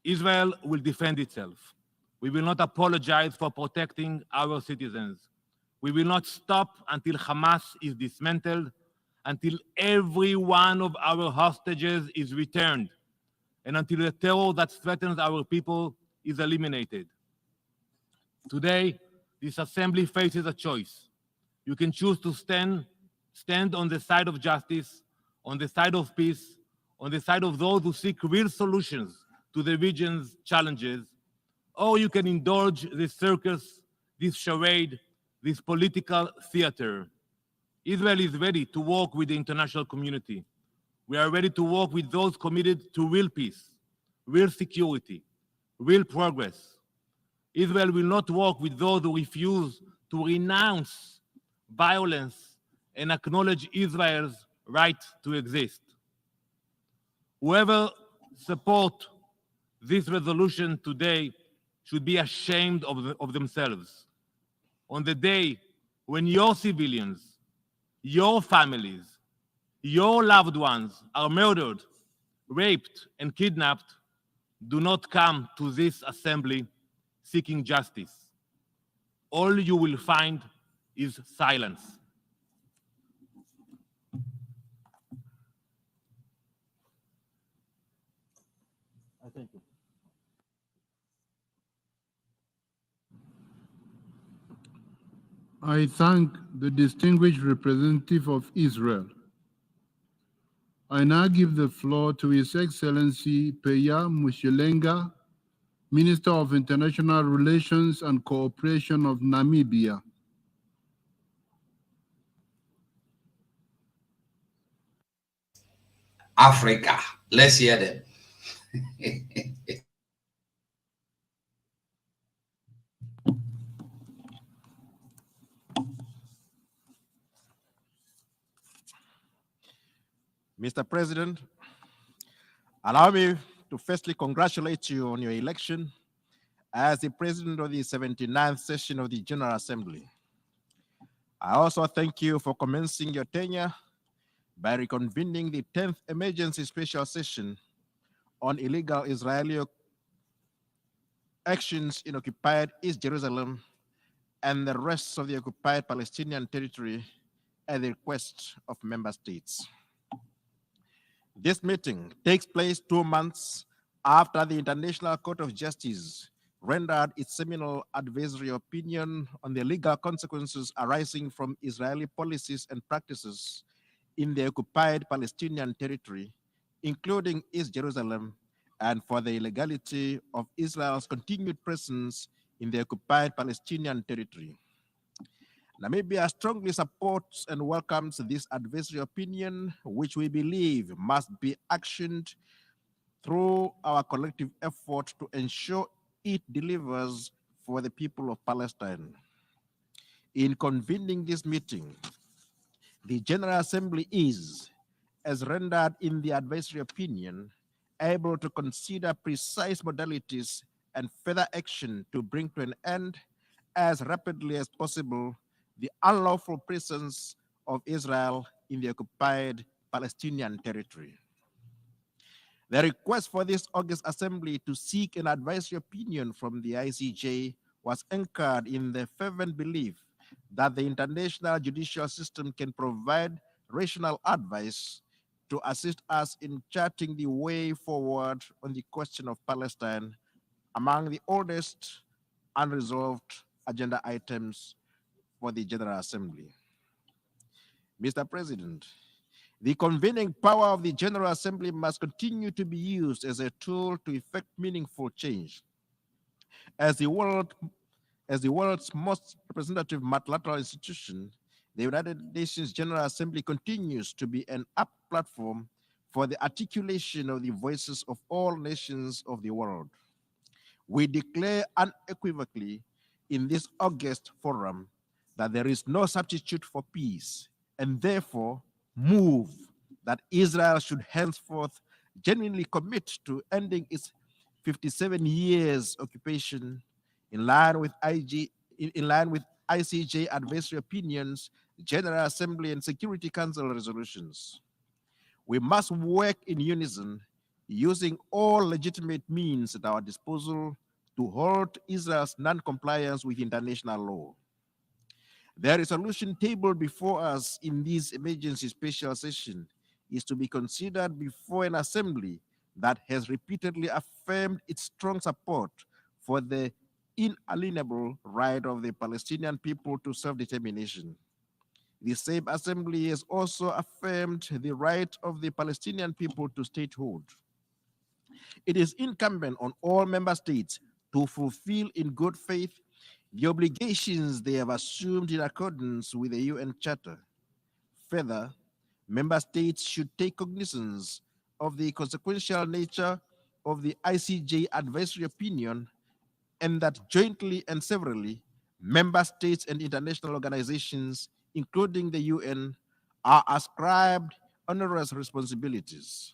Israel will defend itself. We will not apologize for protecting our citizens. We will not stop until Hamas is dismantled, until every one of our hostages is returned, and until the terror that threatens our people is eliminated. Today, this assembly faces a choice. You can choose to stand on the side of justice, on the side of peace, on the side of those who seek real solutions to the region's challenges, or you can indulge this circus, this charade, this political theater. Israel is ready to work with the international community. We are ready to work with those committed to real peace, real security, real progress. Israel will not work with those who refuse to renounce violence and acknowledge Israel's right to exist. Whoever supports this resolution today should be ashamed of themselves. On the day when your civilians, your families, your loved ones are murdered, raped, and kidnapped, do not come to this assembly seeking justice. All you will find is silence. Thank you. I thank the distinguished representative of Israel. I now give the floor to His Excellency Peya Mushilenga, Minister of International Relations and Cooperation of Namibia. Africa. Let's hear them. Mr. President, allow me to firstly congratulate you on your election as the President of the 79th session of the General Assembly. I also thank you for commencing your tenure by reconvening the 10th Emergency Special Session on illegal Israeli actions in occupied East Jerusalem and the rest of the occupied Palestinian territory at the request of member states. This meeting takes place 2 months after the International Court of Justice rendered its seminal advisory opinion on the legal consequences arising from Israeli policies and practices in the occupied Palestinian territory, including East Jerusalem, and for the illegality of Israel's continued presence in the occupied Palestinian territory. Namibia strongly supports and welcomes this advisory opinion, which we believe must be actioned through our collective effort to ensure it delivers for the people of Palestine. In convening this meeting, the General Assembly is, as rendered in the advisory opinion, able to consider precise modalities and further action to bring to an end as rapidly as possible the unlawful presence of Israel in the occupied Palestinian territory. The request for this August Assembly to seek an advisory opinion from the ICJ was anchored in the fervent belief that the international judicial system can provide rational advice to assist us in charting the way forward on the question of Palestine, among the oldest unresolved agenda items for the General Assembly. Mr. President, the convening power of the General Assembly must continue to be used as a tool to effect meaningful change. As the world's most representative multilateral institution, the United Nations General Assembly continues to be an apt platform for the articulation of the voices of all nations of the world. We declare unequivocally in this August forum that there is no substitute for peace, and therefore move that Israel should henceforth genuinely commit to ending its 57 years occupation in line with ICJ advisory opinions, General Assembly and Security Council resolutions. We must work in unison, using all legitimate means at our disposal to halt Israel's non-compliance with international law. The resolution tabled before us in this emergency special session is to be considered before an assembly that has repeatedly affirmed its strong support for the inalienable right of the Palestinian people to self-determination. The same assembly has also affirmed the right of the Palestinian people to statehood. It is incumbent on all member states to fulfill in good faith the obligations they have assumed in accordance with the UN Charter. Further, member states should take cognizance of the consequential nature of the ICJ advisory opinion, and that jointly and severally, member states and international organizations, including the UN, are ascribed onerous responsibilities.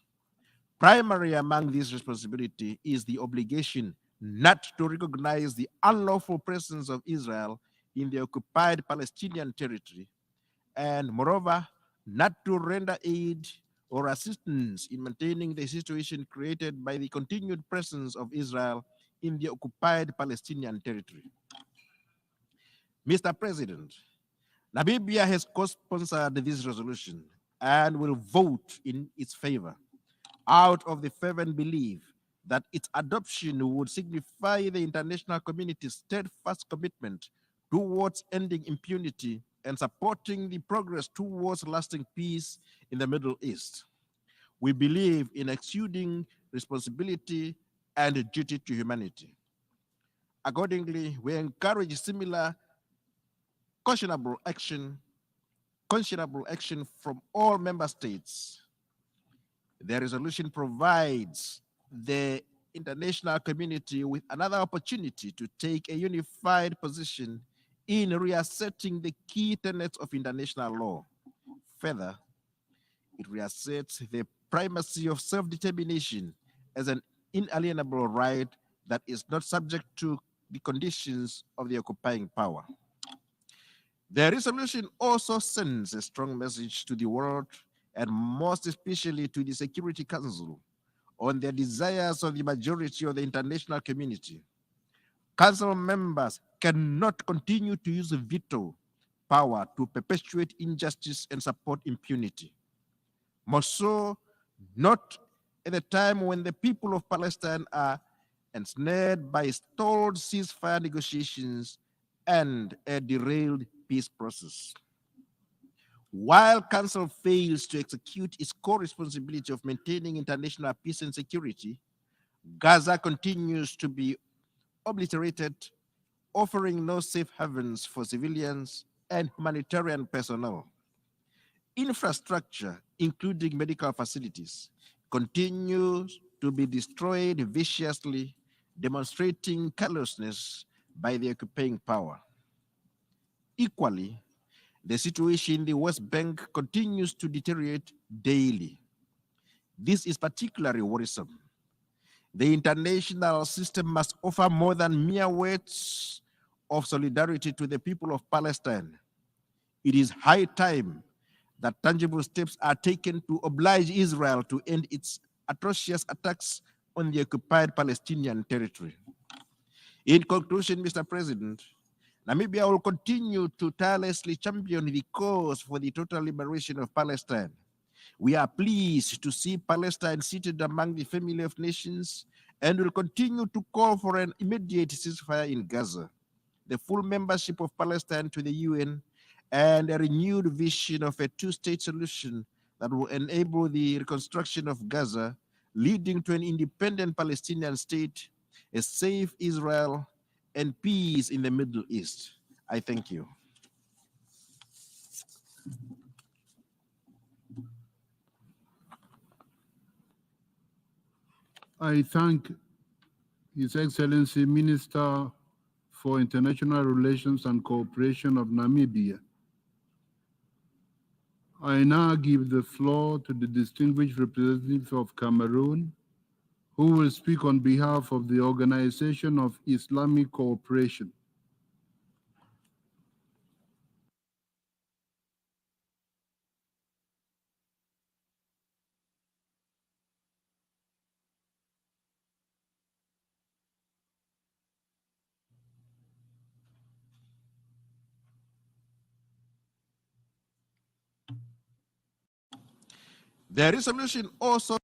Primary among these responsibilities is the obligation not to recognize the unlawful presence of Israel in the occupied Palestinian territory, and moreover, not to render aid or assistance in maintaining the situation created by the continued presence of Israel in the occupied Palestinian territory. Mr. President, Namibia has co-sponsored this resolution and will vote in its favor, out of the fervent belief that its adoption would signify the international community's steadfast commitment towards ending impunity and supporting the progress towards lasting peace in the Middle East. We believe in exuding responsibility and duty to humanity. Accordingly, we encourage similar conscionable action from all member states. The resolution provides the international community with another opportunity to take a unified position in reasserting the key tenets of international law. Further, it reasserts the primacy of self-determination as an inalienable right that is not subject to the conditions of the occupying power. The resolution also sends a strong message to the world, and most especially to the Security Council, on the desires of the majority of the international community. Council members cannot continue to use veto power to perpetuate injustice and support impunity. More so, not at a time when the people of Palestine are ensnared by stalled ceasefire negotiations and a derailed peace process. While Council fails to execute its core responsibility of maintaining international peace and security, Gaza continues to be obliterated, offering no safe havens for civilians and humanitarian personnel. Infrastructure, including medical facilities, continues to be destroyed viciously, demonstrating callousness by the occupying power. Equally, the situation in the West Bank continues to deteriorate daily. This is particularly worrisome. The international system must offer more than mere words of solidarity to the people of Palestine. It is high time that tangible steps are taken to oblige Israel to end its atrocious attacks on the occupied Palestinian territory. In conclusion, Mr. President, Namibia will continue to tirelessly champion the cause for the total liberation of Palestine. We are pleased to see Palestine seated among the family of nations, and will continue to call for an immediate ceasefire in Gaza, the full membership of Palestine to the UN, and a renewed vision of a two-state solution that will enable the reconstruction of Gaza, leading to an independent Palestinian state, a safe Israel, and peace in the Middle East. I thank you. I thank His Excellency Minister for International Relations and Cooperation of Namibia. I now give the floor to the distinguished representative of Cameroon, who will speak on behalf of the Organization of Islamic Cooperation. The resolution also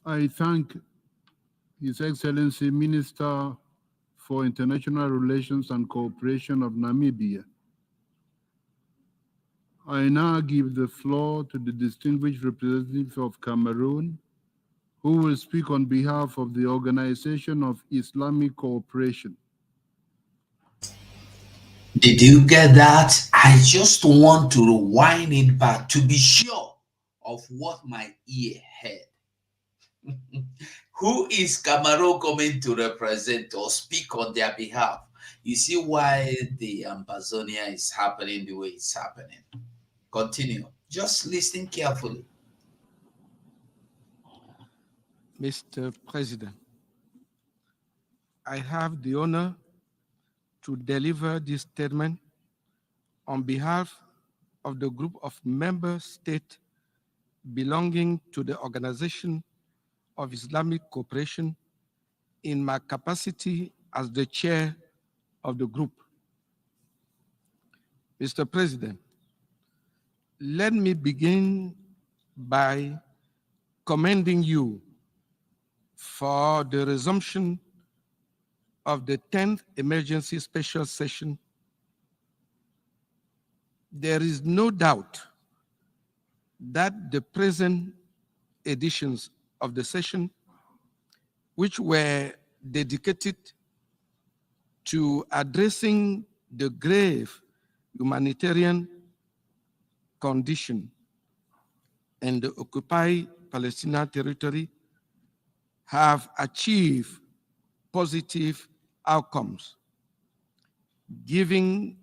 I thank His Excellency Minister for International Relations and Cooperation of Namibia. I now give the floor to the distinguished representative of Cameroon, who will speak on behalf of the Organization of Islamic Cooperation. Did you get that? I just want to rewind it back to be sure of what my ear heard. Who is Cameroon coming to represent or speak on their behalf? You see why the Ambazonia is happening the way it's happening. Continue. Just listen carefully. Mr. President, I have the honor to deliver this statement on behalf of the group of member states belonging to the Organization of Islamic Cooperation in my capacity as the chair of the group. Mr. President, let me begin by commending you for the resumption of the 10th Emergency Special Session. There is no doubt that the present editions of the session, which were dedicated to addressing the grave humanitarian condition in the occupied Palestinian territory, have achieved positive outcomes, giving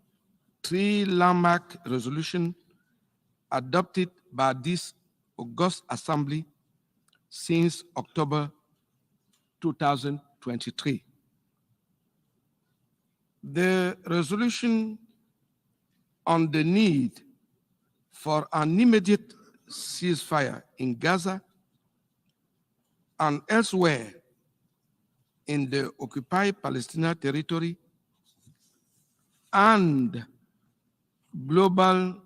3 landmark resolutions adopted by this august assembly since October 2023. The resolution on the need for an immediate ceasefire in Gaza and elsewhere in the occupied Palestinian territory, and global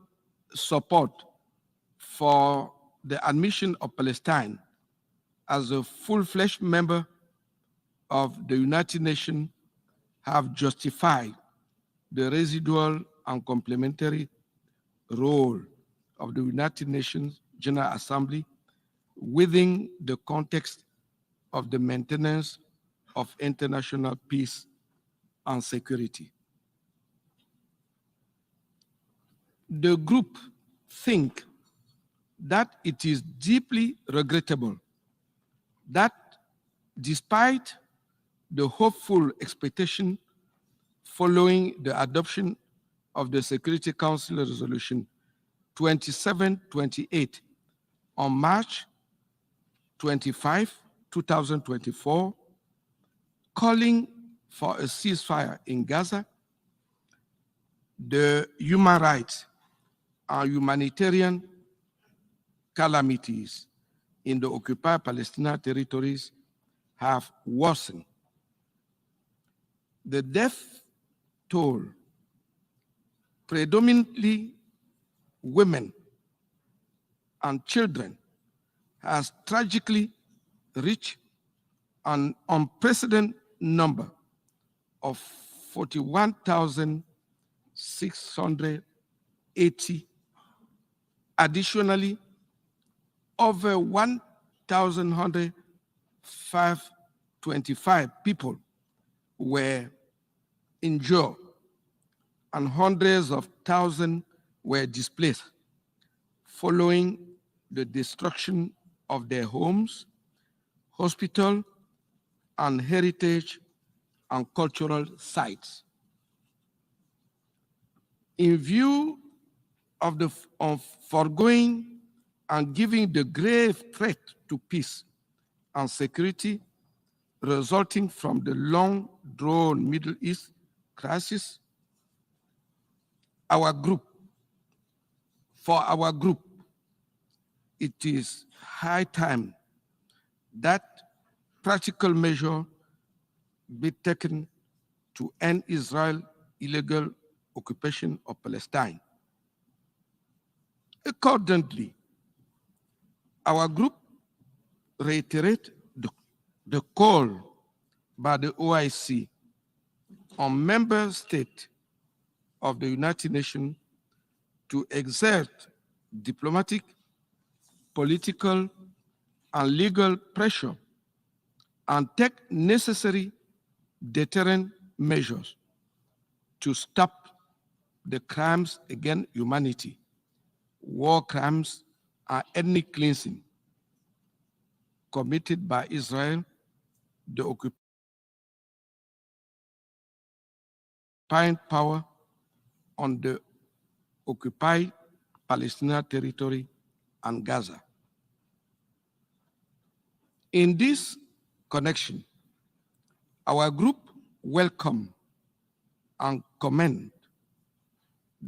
support for the admission of Palestine as a full-fledged member of the United Nations have justified the residual and complementary role of the United Nations General Assembly within the context of the maintenance of international peace and security. The group think that it is deeply regrettable that despite the hopeful expectation following the adoption of the Security Council Resolution 2728 on March 25, 2024, calling for a ceasefire in Gaza, the human rights and humanitarian calamities in the occupied Palestinian territories have worsened. The death toll, predominantly women and children, has tragically reached an unprecedented number of 41,680. Additionally, over 1,525 people were injured and hundreds of thousands were displaced following the destruction of their homes, hospital, and heritage and cultural sites. In view of the foregoing and given the grave threat to peace and security resulting from the long-drawn Middle East crisis, for our group, it is high time that practical measure be taken to end Israel's illegal occupation of Palestine. Accordingly, our group reiterate the call by the OIC on member states of the United Nations to exert diplomatic, political, and legal pressure and take necessary deterrent measures to stop the crimes against humanity, war crimes, and ethnic cleansing committed by Israel, the occupying power on the occupied Palestinian territory and Gaza. In this connection, our group welcome and commend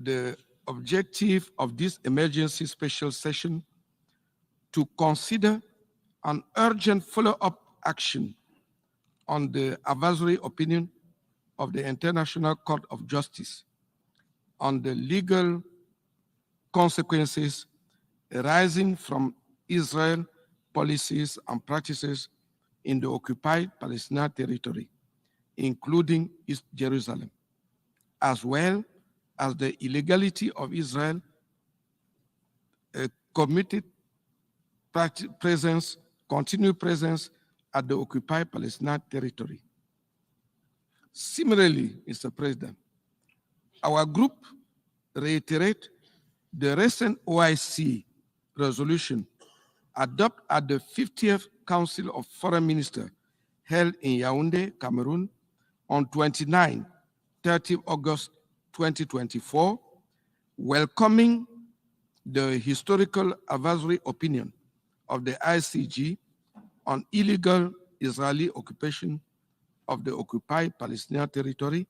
the objective of this emergency special session to consider an urgent follow-up action on the advisory opinion of the International Court of Justice on the legal consequences arising from Israel policies and practices in the occupied Palestinian territory, including East Jerusalem, as well as the illegality of Israel committed presence, continued presence at the occupied Palestinian territory. Similarly, Mr. President, our group reiterate the recent OIC resolution adopted at the 50th Council of Foreign Ministers held in Yaoundé, Cameroon on 29, 30 August 2024, welcoming the historical advisory opinion of the ICG on illegal Israeli occupation of the occupied Palestinian territory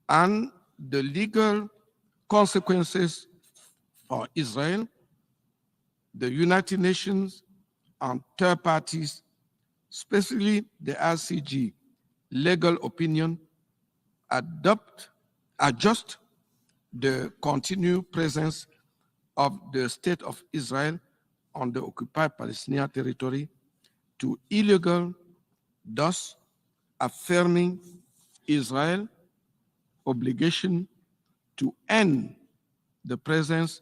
and the legal consequences for Israel, the United Nations, and third parties, especially the ICG legal opinion, adjust the continued presence of the State of Israel on the occupied Palestinian territory to illegal, thus affirming Israel's obligation to end the presence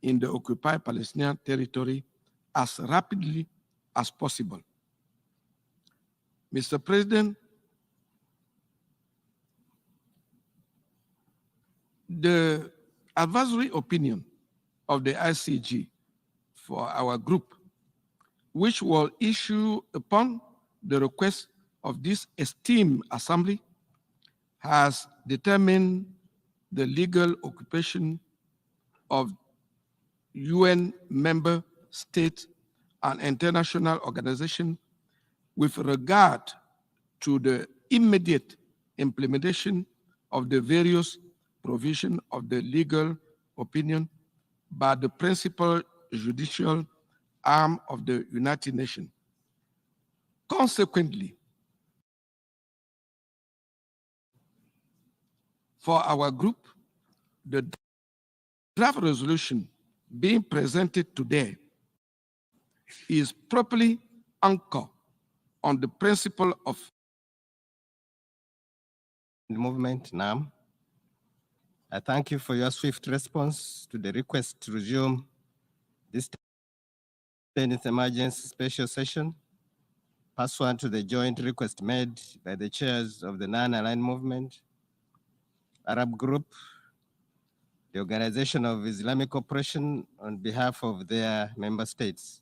in the occupied Palestinian territory as rapidly as possible. Mr. President, the advisory opinion of the ICG for our group, which will issue upon the request of this esteemed assembly, has determined the legal occupation of UN member states and international organizations with regard to the immediate implementation of the various provisions of the legal opinion by the principal judicial arm of the United Nations. Consequently, for our group, the draft resolution being presented today is properly anchored on the principle of the movement, NAM. I thank you for your swift response to the request to resume this 10th emergency special session pursuant to the joint request made by the chairs of the non-aligned movement, Arab group, the Organization of Islamic Cooperation on behalf of their member states.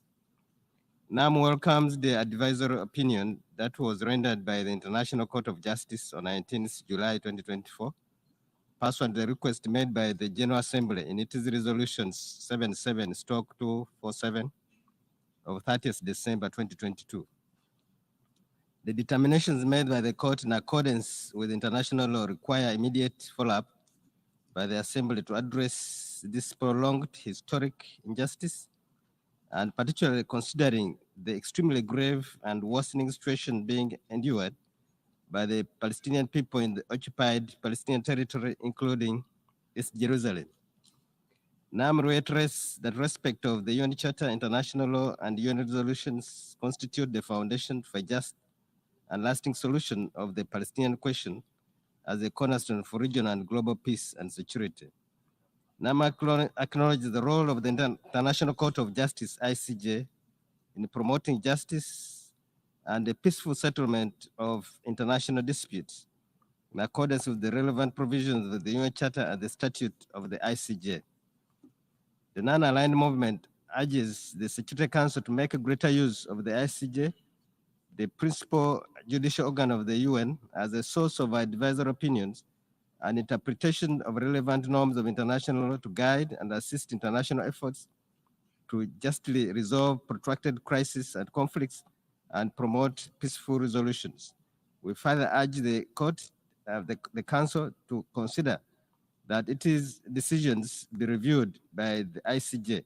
NAM welcomes the advisory opinion that was rendered by the International Court of Justice on 19th July 2024, pursuant to the request made by the General Assembly in its resolutions 77/247 of 30th December 2022. The determinations made by the court in accordance with international law require immediate follow-up by the Assembly to address this prolonged historic injustice, and particularly considering the extremely grave and worsening situation being endured by the Palestinian people in the occupied Palestinian territory, including East Jerusalem. NAM reiterates that respect of the UN Charter, international law, and UN resolutions constitute the foundation for just and lasting solution of the Palestinian question as a cornerstone for regional and global peace and security. NAM acknowledges the role of the International Court of Justice, ICJ, in promoting justice and a peaceful settlement of international disputes in accordance with the relevant provisions of the UN Charter and the Statute of the ICJ. The non-aligned movement urges the Security Council to make a greater use of the ICJ, the principal judicial organ of the UN, as a source of advisory opinions and interpretation of relevant norms of international law to guide and assist international efforts to justly resolve protracted crises and conflicts and promote peaceful resolutions. We further urge the court, the council, to consider that its decisions be reviewed by the ICJ,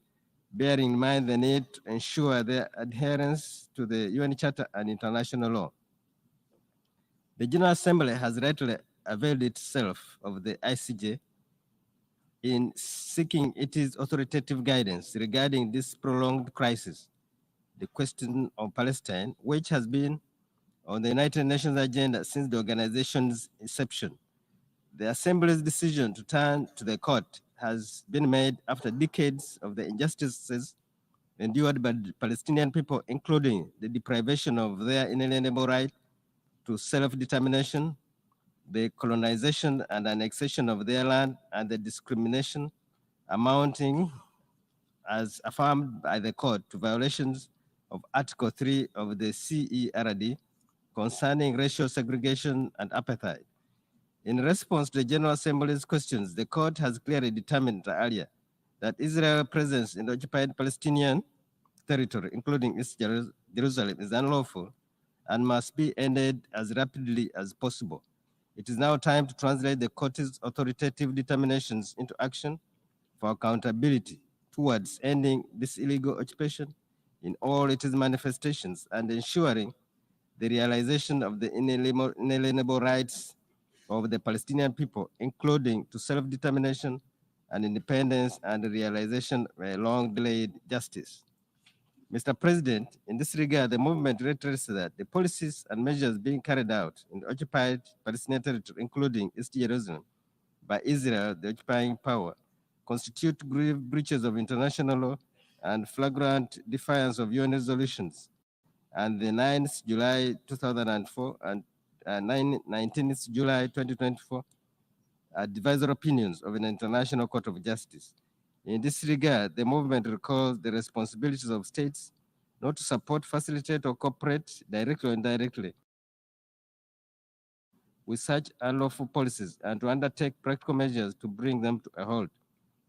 bearing in mind the need to ensure their adherence to the UN Charter and international law. The General Assembly has rightly availed itself of the ICJ in seeking its authoritative guidance regarding this prolonged crisis, the question of Palestine, which has been on the United Nations agenda since the organization's inception. The Assembly's decision to turn to the court has been made after decades of the injustices endured by the Palestinian people, including the deprivation of their inalienable right to self-determination, the colonization and annexation of their land, and the discrimination amounting, as affirmed by the court, to violations of Article 3 of the CERD concerning racial segregation and apartheid. In response to the General Assembly's questions, the court has clearly determined earlier that Israel's presence in the occupied Palestinian territory, including East Jerusalem, is unlawful and must be ended as rapidly as possible. It is now time to translate the court's authoritative determinations into action for accountability towards ending this illegal occupation in all its manifestations and ensuring the realization of the inalienable rights of the Palestinian people, including to self-determination and independence and the realization of a long-delayed justice. Mr. President, in this regard, the movement reiterates that the policies and measures being carried out in the occupied Palestinian territory, including East Jerusalem, by Israel, the occupying power, constitute grave breaches of international law and flagrant defiance of UN resolutions, and the 9th July 2004 and 19th July 2024 advisory opinions of an International Court of Justice. In this regard, the movement recalls the responsibilities of states not to support, facilitate, or cooperate directly or indirectly with such unlawful policies and to undertake practical measures to bring them to a halt.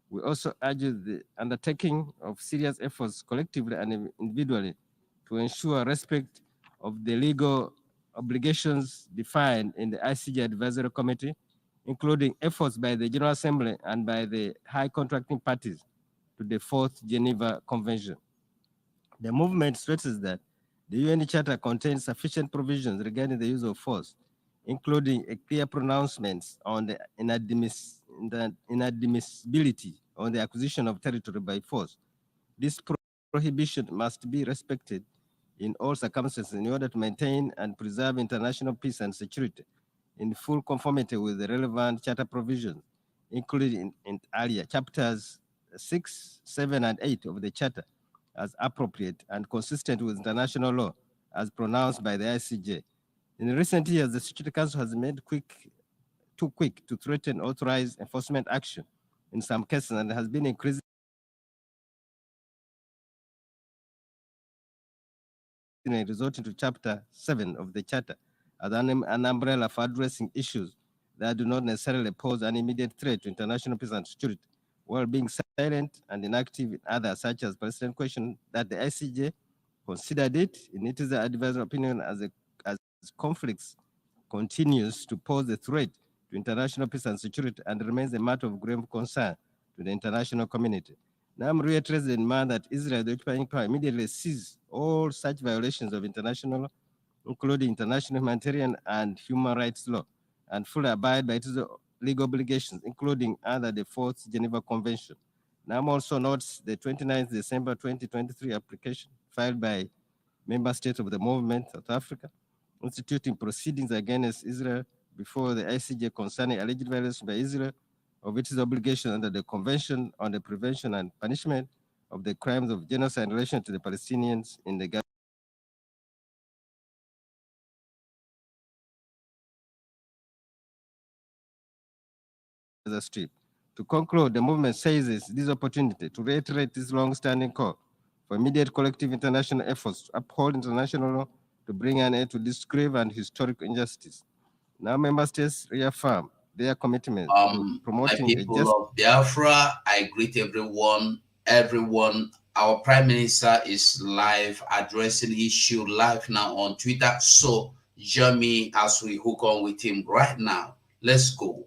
We also urge the undertaking of serious efforts collectively and individually to ensure respect of the legal obligations defined in the ICJ Advisory Committee, including efforts by the General Assembly and by the high contracting parties to the Fourth Geneva Convention. The movement stresses that the UN Charter contains sufficient provisions regarding the use of force, including a clear pronouncement on the inadmissibility on the acquisition of territory by force. This prohibition must be respected in all circumstances in order to maintain and preserve international peace and security in full conformity with the relevant charter provisions, including in earlier chapters 6, 7, and 8 of the charter as appropriate and consistent with international law as pronounced by the ICJ. In recent years, the Security Council has made too quick to threaten authorized enforcement action in some cases and has been increasingly resorting to Chapter 7 of the Charter as an umbrella for addressing issues that do not necessarily pose an immediate threat to international peace and security, while being silent and inactive in others, such as Palestinian question, that the ICJ considered it in its advisory opinion as conflicts continues to pose a threat to international peace and security and remains a matter of grave concern to the international community. NAM reiterates the demand that Israel, the occupying power, immediately cease all such violations of international law, including international humanitarian and human rights law, and fully abide by its legal obligations, including under the Fourth Geneva Convention. NAM also notes the 29th December 2023 application filed by member states of the movement, South Africa, instituting proceedings against Israel before the ICJ concerning alleged violations by Israel of its obligation under the Convention on the Prevention and Punishment of the Crimes of Genocide in relation to the Palestinians in the Gaza Strip. To conclude, the movement seizes this opportunity to reiterate this long-standing call for immediate collective international efforts to uphold international law to bring an end to this grave and historic injustice. Now, member states reaffirm their commitment to My promoting a people just. of Biafra, I greet everyone. Our Prime Minister is live addressing issue live now on Twitter. So join me as we hook on with him right now. Let's go.